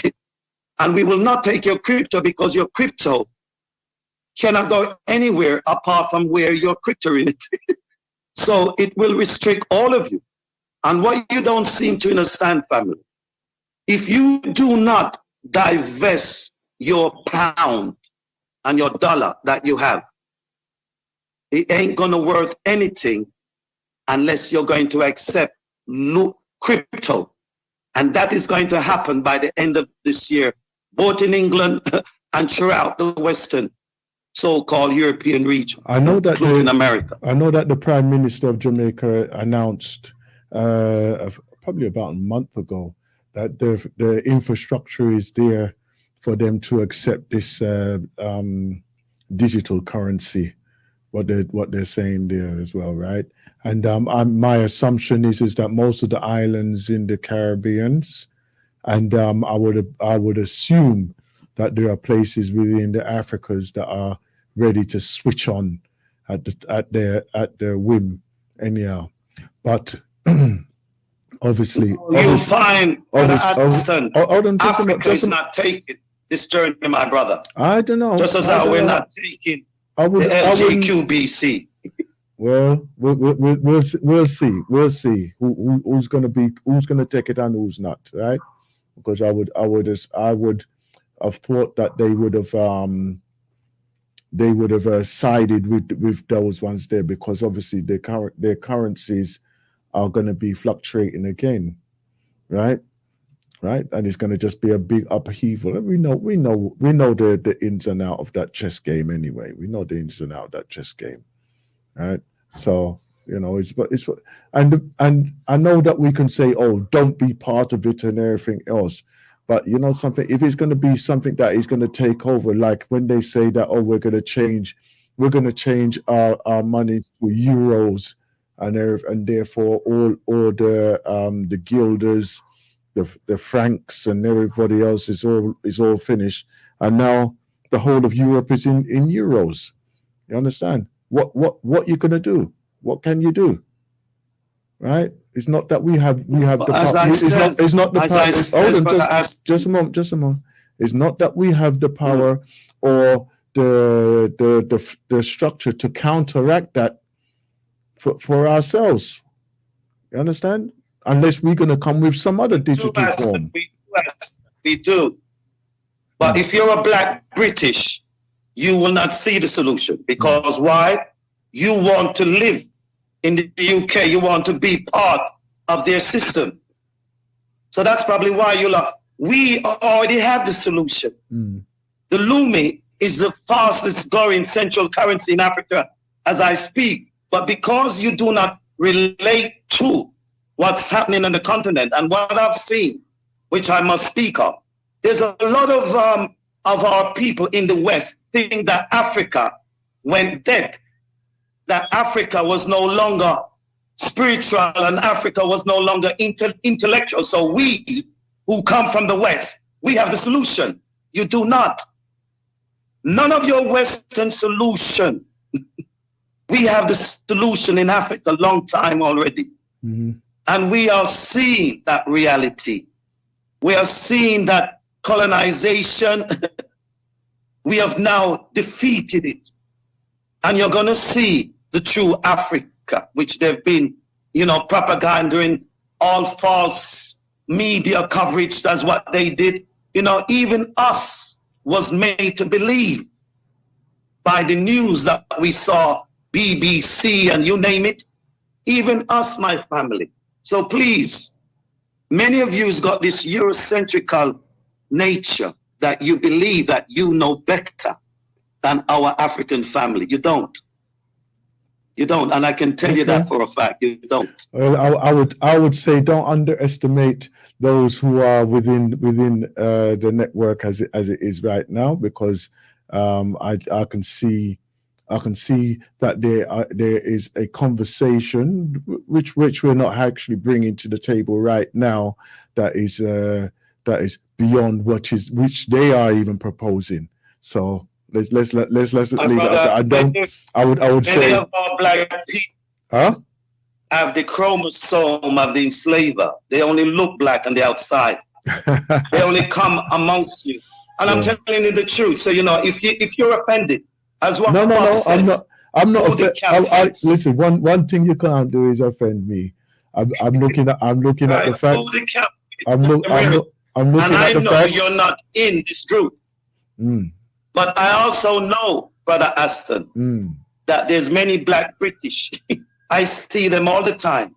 and we will not take your crypto, because your crypto cannot go anywhere apart from where your crypto in it. So it will restrict all of you. And what you don't seem to understand, family, if you do not divest your pound and your dollar that you have, it ain't gonna worth anything unless you're going to accept crypto. And that is going to happen by the end of this year, both in England and throughout the Western so-called European region, I know that including America. I know that the Prime Minister of Jamaica announced probably about a month ago that the infrastructure is there for them to accept this digital currency. What they're saying there as well, right? And my assumption is that most of the islands in the Caribbeans, and I would assume that there are places within the Africas that are ready to switch on at their whim, anyhow. But obviously, you find Africa is not taking this journey, my brother. I don't know. Just as how we're not taking the LGQBC. Well, we'll see. We'll see who's going to take it and who's not, right? Because I would have thought that they would have sided with those ones there, because obviously their currencies are going to be fluctuating again, right? And it's going to just be a big upheaval. And we know the ins and outs of that chess game anyway. We know the ins and outs of that chess game, right? So and I know that we can say, oh, don't be part of it and everything else. But you know something, if it's going to be something that is going to take over, like when they say that, oh, we're going to change our money to euros, and therefore all the guilders, the francs, and everybody else is all finished, and now the whole of Europe is in euros. You understand? What you're going to do? What can you do? Right? It's not that we have the power. It's not the power. Just a moment. It's not that we have the power or the structure to counteract that for ourselves. You understand? Unless we're going to come with some other digital form. We do. But if you're a Black British, you will not see the solution. Because why? You want to live in the UK. You want to be part of their system. So that's probably why we already have the solution. The Lumi is the fastest growing central currency in Africa as I speak. But because you do not relate to what's happening on the continent and what I've seen, which I must speak of, there's a lot of our people in the West think that Africa went dead, that Africa was no longer spiritual and Africa was no longer intellectual. So we who come from the West, we have the solution. You do not. None of your Western solution. We have the solution in Africa a long time already. And we are seeing that reality. We are seeing that colonization, we have now defeated it. And you're going to see the true Africa, which they've been, propaganding, all false media coverage. That's what they did. Even us was made to believe by the news that we saw, BBC and you name it. Even us, my family. So please, many of you has got this Eurocentrical nature that you believe that you know better than our African family. You don't. You don't, and I can tell you that for a fact. You don't. Well, I would say don't underestimate those who are within the network as it is right now, because I can see that there is a conversation which we're not actually bringing to the table right now that is beyond which they are even proposing. So let's leave it at that. I would say many of our black people have the chromosome of the enslaver. They only look black on the outside. They only come amongst you. And I'm telling you the truth. So if you're offended, as what no, says, I'm not offended. Listen, one thing you can't do is offend me. I'm looking at the fact. I'm looking at the fact. And I know you're not in this group. But I also know, Brother Aston, that there's many black British. I see them all the time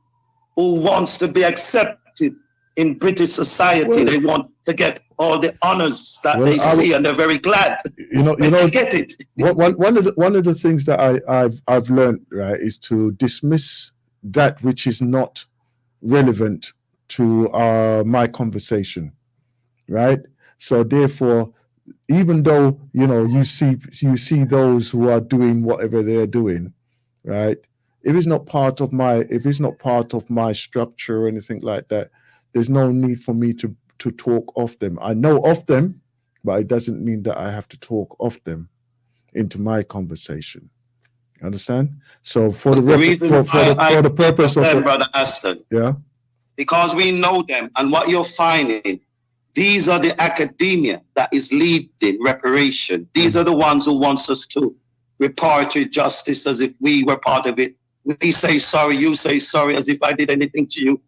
who wants to be accepted in British society. They want to get all the honors that they see, and they're very glad. They get it. One of the things that I've learned, right, is to dismiss that which is not relevant to my conversation, right? So therefore, even though you see those who are doing whatever they're doing, right? If it's not part of my structure or anything like that, there's no need for me to talk of them. I know of them, but it doesn't mean that I have to talk of them into my conversation. Understand? So for the purpose of them, Brother Aston, because we know them, and what you're finding, these are the academia that is leading reparation. These are the ones who wants us to reparatory justice as if we were part of it. We say sorry, you say sorry as if I did anything to you.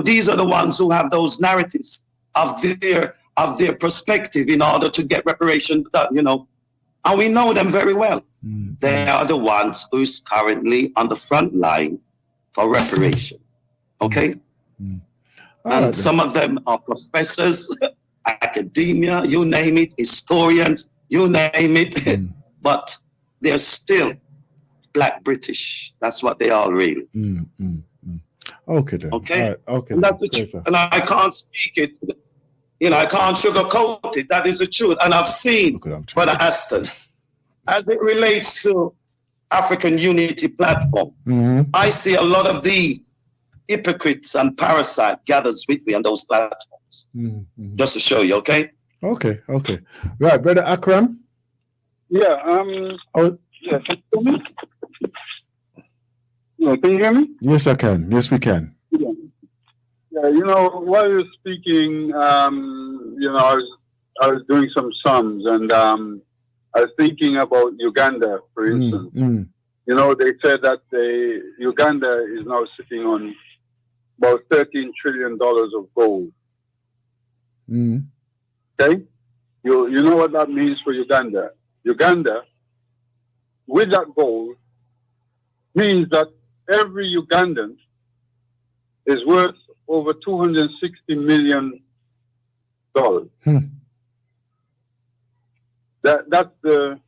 These are the ones who have those narratives of their perspective in order to get reparation done, and we know them very well. They are the ones who's currently on the front line for reparation. Okay? And some of them are professors, academia, you name it, historians, you name it, but they're still black British. That's what they are really. Okay then. Okay. Right. Okay. And that's the truth. And I can't speak it. I can't sugarcoat it. That is the truth. And I've seen, Brother Aston, as it relates to African Unity Platform, I see a lot of these hypocrites and parasites gathers with me on those platforms. Just to show you, okay? Okay. Right, Brother Akram. Yeah. Yeah. Can you hear me? Yeah. Can you hear me? Yes, I can. Yes, we can. Yeah. While you're speaking, I was doing some sums, and I was thinking about Uganda, for instance. They said that Uganda is now sitting on about $13 trillion of gold. Okay? You know what that means for Uganda? Uganda, with that gold, means that every Ugandan is worth over $260 million. That's the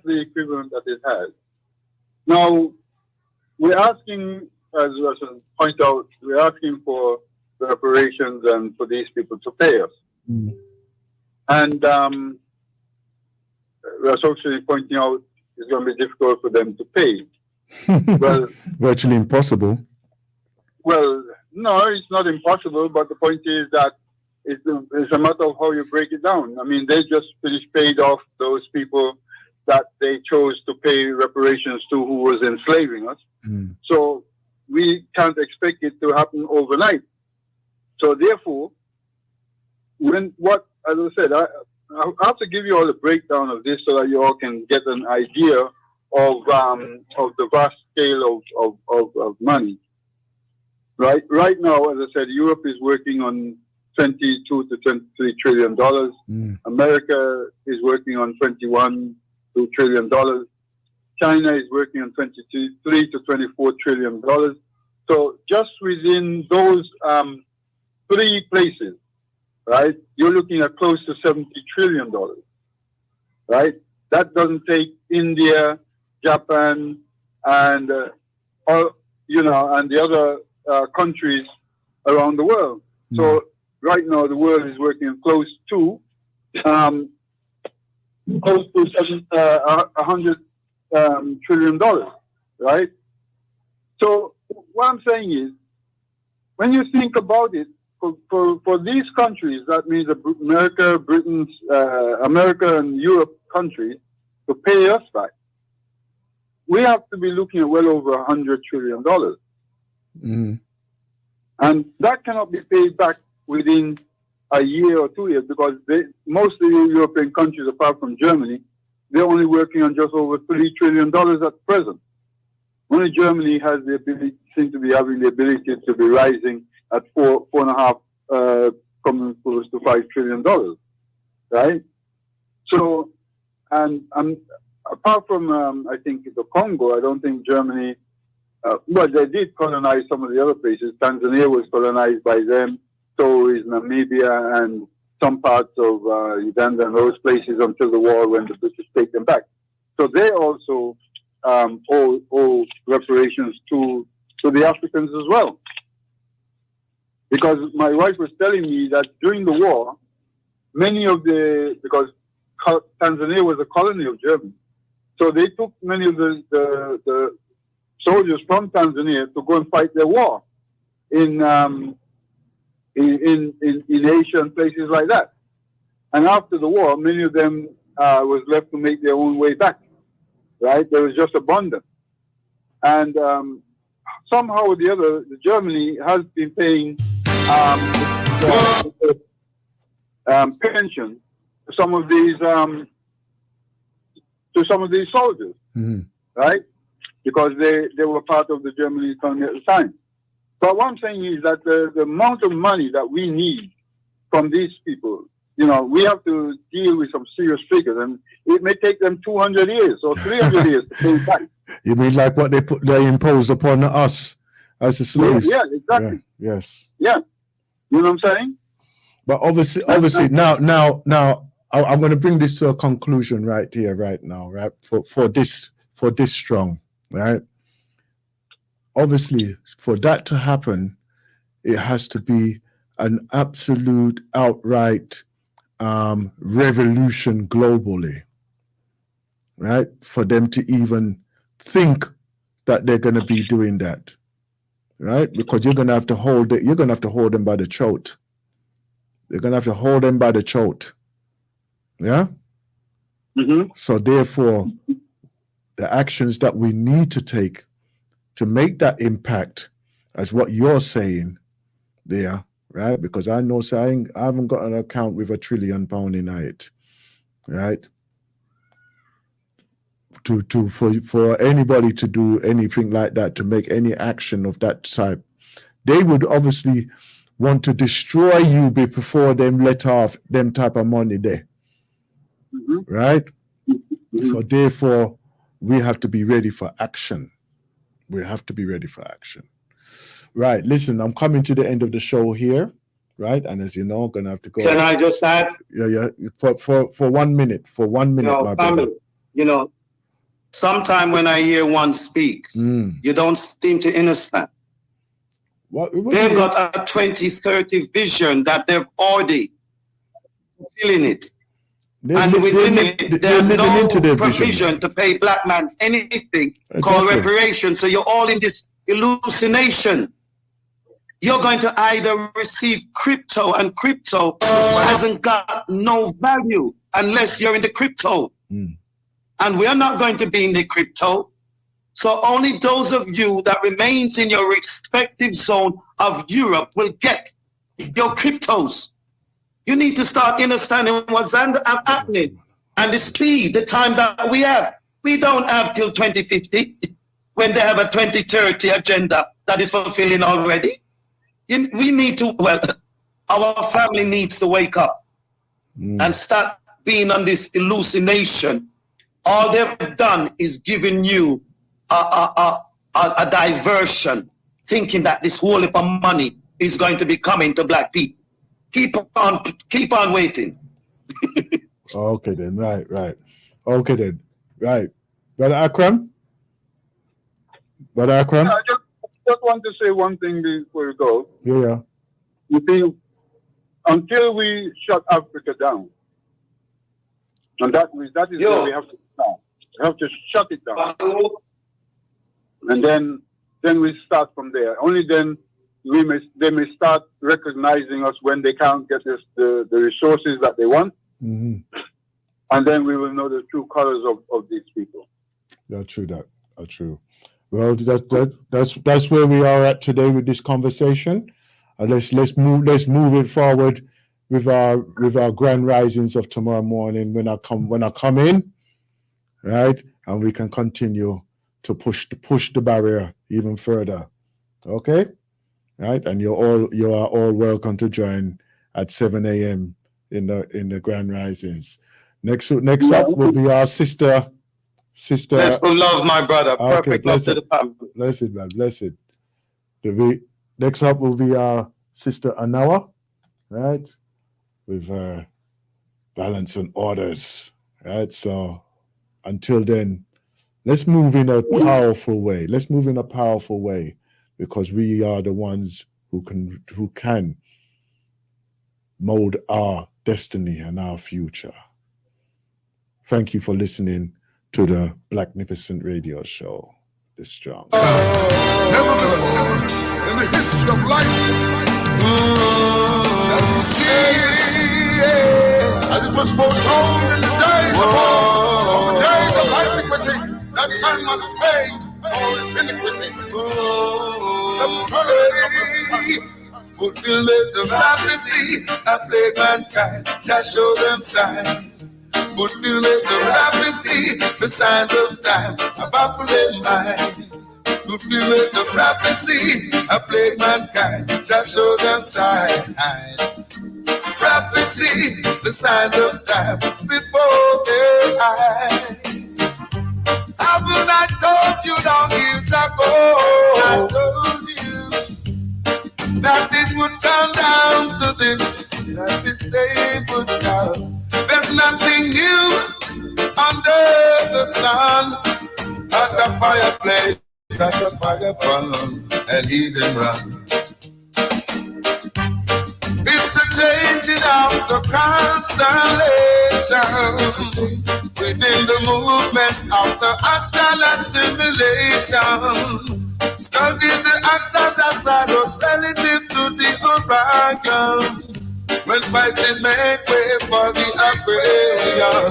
equivalent that it has. Now, we're asking, as Russell pointed out, we're asking for the reparations and for these people to pay us. And Russell actually pointing out it's going to be difficult for them to pay. Well, virtually impossible. Well, no, it's not impossible, but the point is that it's a matter of how you break it down. I mean, they just paid off those people that they chose to pay reparations to who was enslaving us. So we can't expect it to happen overnight. So therefore, as I said, I have to give you all a breakdown of this so that you all can get an idea of the vast scale of money. Right now, as I said, Europe is working on $22 to $23 trillion. America is working on $21 trillion. China is working on $23 to $24 trillion. So just within those three places, right, you're looking at close to $70 trillion, right? That doesn't take India, Japan, and and the other countries around the world. So right now, the world is working close to $100 trillion, right? So what I'm saying is, when you think about it, for these countries, that means America, America and Europe countries, to pay us back, we have to be looking at well over $100 trillion. And that cannot be paid back within a year or 2 years, because most of the European countries, apart from Germany, they're only working on just over $3 trillion at present. Only Germany has the ability, seems to be having the ability to be rising at 4.5, coming close to $5 trillion, right? So, and apart from, I think, the Congo, I don't think Germany, well, they did colonize some of the other places. Tanzania was colonized by them, so is Namibia and some parts of Uganda and those places until the war when the British take them back. So they also owe reparations to the Africans as well. Because my wife was telling me that during the war, because Tanzania was a colony of Germany, so they took many of the soldiers from Tanzania to go and fight their war in Asia and places like that. And after the war, many of them was left to make their own way back, right? There was just abundance. And somehow or the other, Germany has been paying pension to some of these soldiers, right? Because they were part of the German economy at the time. But what I'm saying is that the amount of money that we need from these people, we have to deal with some serious figures, and it may take them 200 years or 300 years to pay back. You mean like what they imposed upon us as the slaves? Yeah, exactly. Yeah, yes. Yeah. You know what I'm saying? But obviously now I'm going to bring this to a conclusion right here, right now, right? For this strong, right? Obviously, for that to happen, it has to be an absolute outright revolution globally, right? For them to even think that they're going to be doing that, right? Because you're going to have to hold it. You're going to have to hold them by the throat. You're going to have to hold them by the throat. Yeah. So therefore, the actions that we need to take to make that impact, as what you're saying there, right? Because I know saying I haven't got an account with £1 trillion in it, right? For anybody to do anything like that, to make any action of that type, they would obviously want to destroy you before them let off them type of money there, right? So therefore, we have to be ready for action. We have to be ready for action. Right, listen, I'm coming to the end of the show here, right? And as you know, I'm going to have to go. Can I just add? Yeah. For 1 minute, my family, brother. Sometime when I hear one speaks, you don't seem to understand. What they've got a 2030 vision that they've already feeling it. And within it, there's no provision to pay black man anything called reparation. So you're all in this hallucination. You're going to either receive crypto, and crypto hasn't got no value unless you're in the crypto. And we're not going to be in the crypto. So only those of you that remains in your respective zone of Europe will get your cryptos. You need to start understanding what's happening and the speed, the time that we have. We don't have till 2050 when they have a 2030 agenda that is fulfilling already. We need to, well, our family needs to wake up and start being on this hallucination. All they've done is giving you a diversion, thinking that this whole heap of money is going to be coming to black people. Keep on waiting. Okay then, right. Okay then, right. Brother Akram? I just want to say one thing before we go. Yeah. You see, until we shut Africa down, and that is where we have to start. We have to shut it down. And then we start from there. Only then they may start recognizing us when they can't get us the resources that they want. Mm-hmm. And then we will know the true colors of these people. Yeah, true. Well, that's where we are at today with this conversation. Let's move it forward with our grand risings of tomorrow morning when I come in, right? And we can continue to push the barrier even further. Okay? Right? And you are all welcome to join at 7 a.m. in the grand risings. Next up will be our sister. Let's go love my brother. Okay, Perfect love to the family. Blessed, man. Blessed. Next up will be our sister Anawa, right? With balance and orders, right? So until then, let's move in a powerful way. Because we are the ones who can mold our destiny and our future. Thank you for listening to the Blacknificent Radio Show. This strong. Never before in the history of life that we see as it was foretold in the days of iniquity, that man must pay all his iniquity. Fulfillment of prophecy, I plague mankind, just show them signs. Fulfillment of prophecy, the signs of time, I baffle their minds. Fulfillment of prophecy, I plague mankind, just show them signs. Prophecy, the signs of time, before their eyes. Haven't I told you long years ago? I told you that it would come down to this, that this day would come. There's nothing new under the sun. At the fireplace, at the fire burn, and he them run. It's the changing of the constellation within the movement of the astral assimilation. Study the action that shadows relative to the Orion. When spices make way for the Aquarium.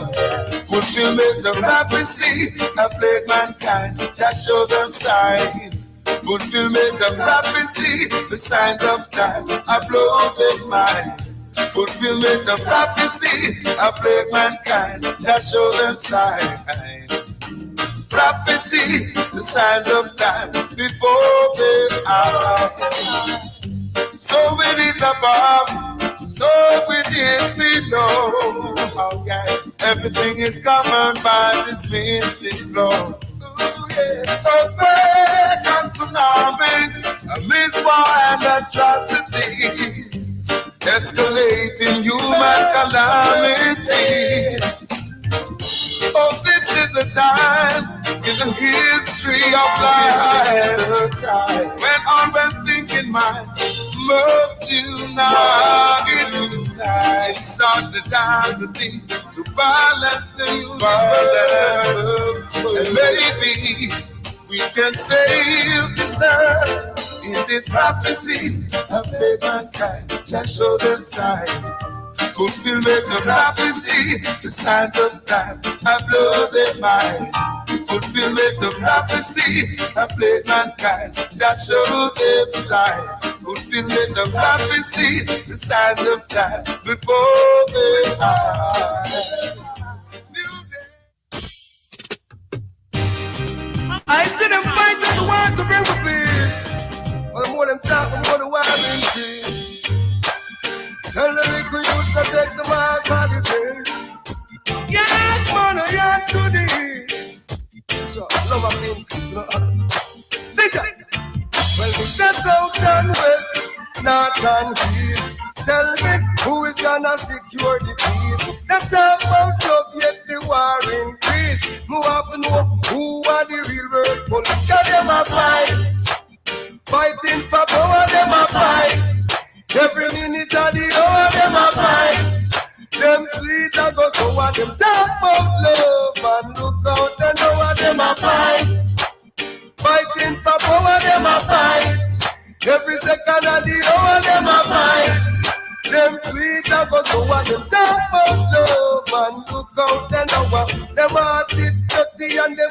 Fulfillment of prophecy, I played mankind, just show them sign. Fulfillment of prophecy, the signs of time, I blow their mind. Fulfillment of prophecy, I played mankind, just show them sign. Prophecy, the signs of time, before their eyes. So it is above, so it is below. Okay. Everything is governed by this mystic flow. Earthquake and tsunamis, amidst war and atrocities, escalating human calamities. Oh, this is the time in the history of life. This is the time when unbelieving minds must unite. Sought to down the deep to balance the universe. And maybe we can save this earth in this prophecy of mankind. Just show them signs. Fulfillment of prophecy, the signs of time, I blow their mind. fulfillment of prophecy, a plague mankind, just show them sign. Fulfillment of prophecy, the signs of time before their eyes. I see them fight at the war to bring the peace. But the more them talk, the more the war in peace. Tell the little youth to take the mark of the beast. Yard man, yard to the east. So, love of being peace. Say that. Well, we set out and west, north and east. Tell me who is gonna secure the peace. Them talk about love, yet the war increase. Who have to know who are the real world police. Cause them a fight, fighting for power, them a fight. Every minute of the hour, them a fight. Them sweet and go so what them talk about love. And look out, they know what them a fight. Fighting for power, them a fight. Every second of the hour, them a fight. Them sweet and go so what them talk about love. And look out, they know what them heart is dirty and them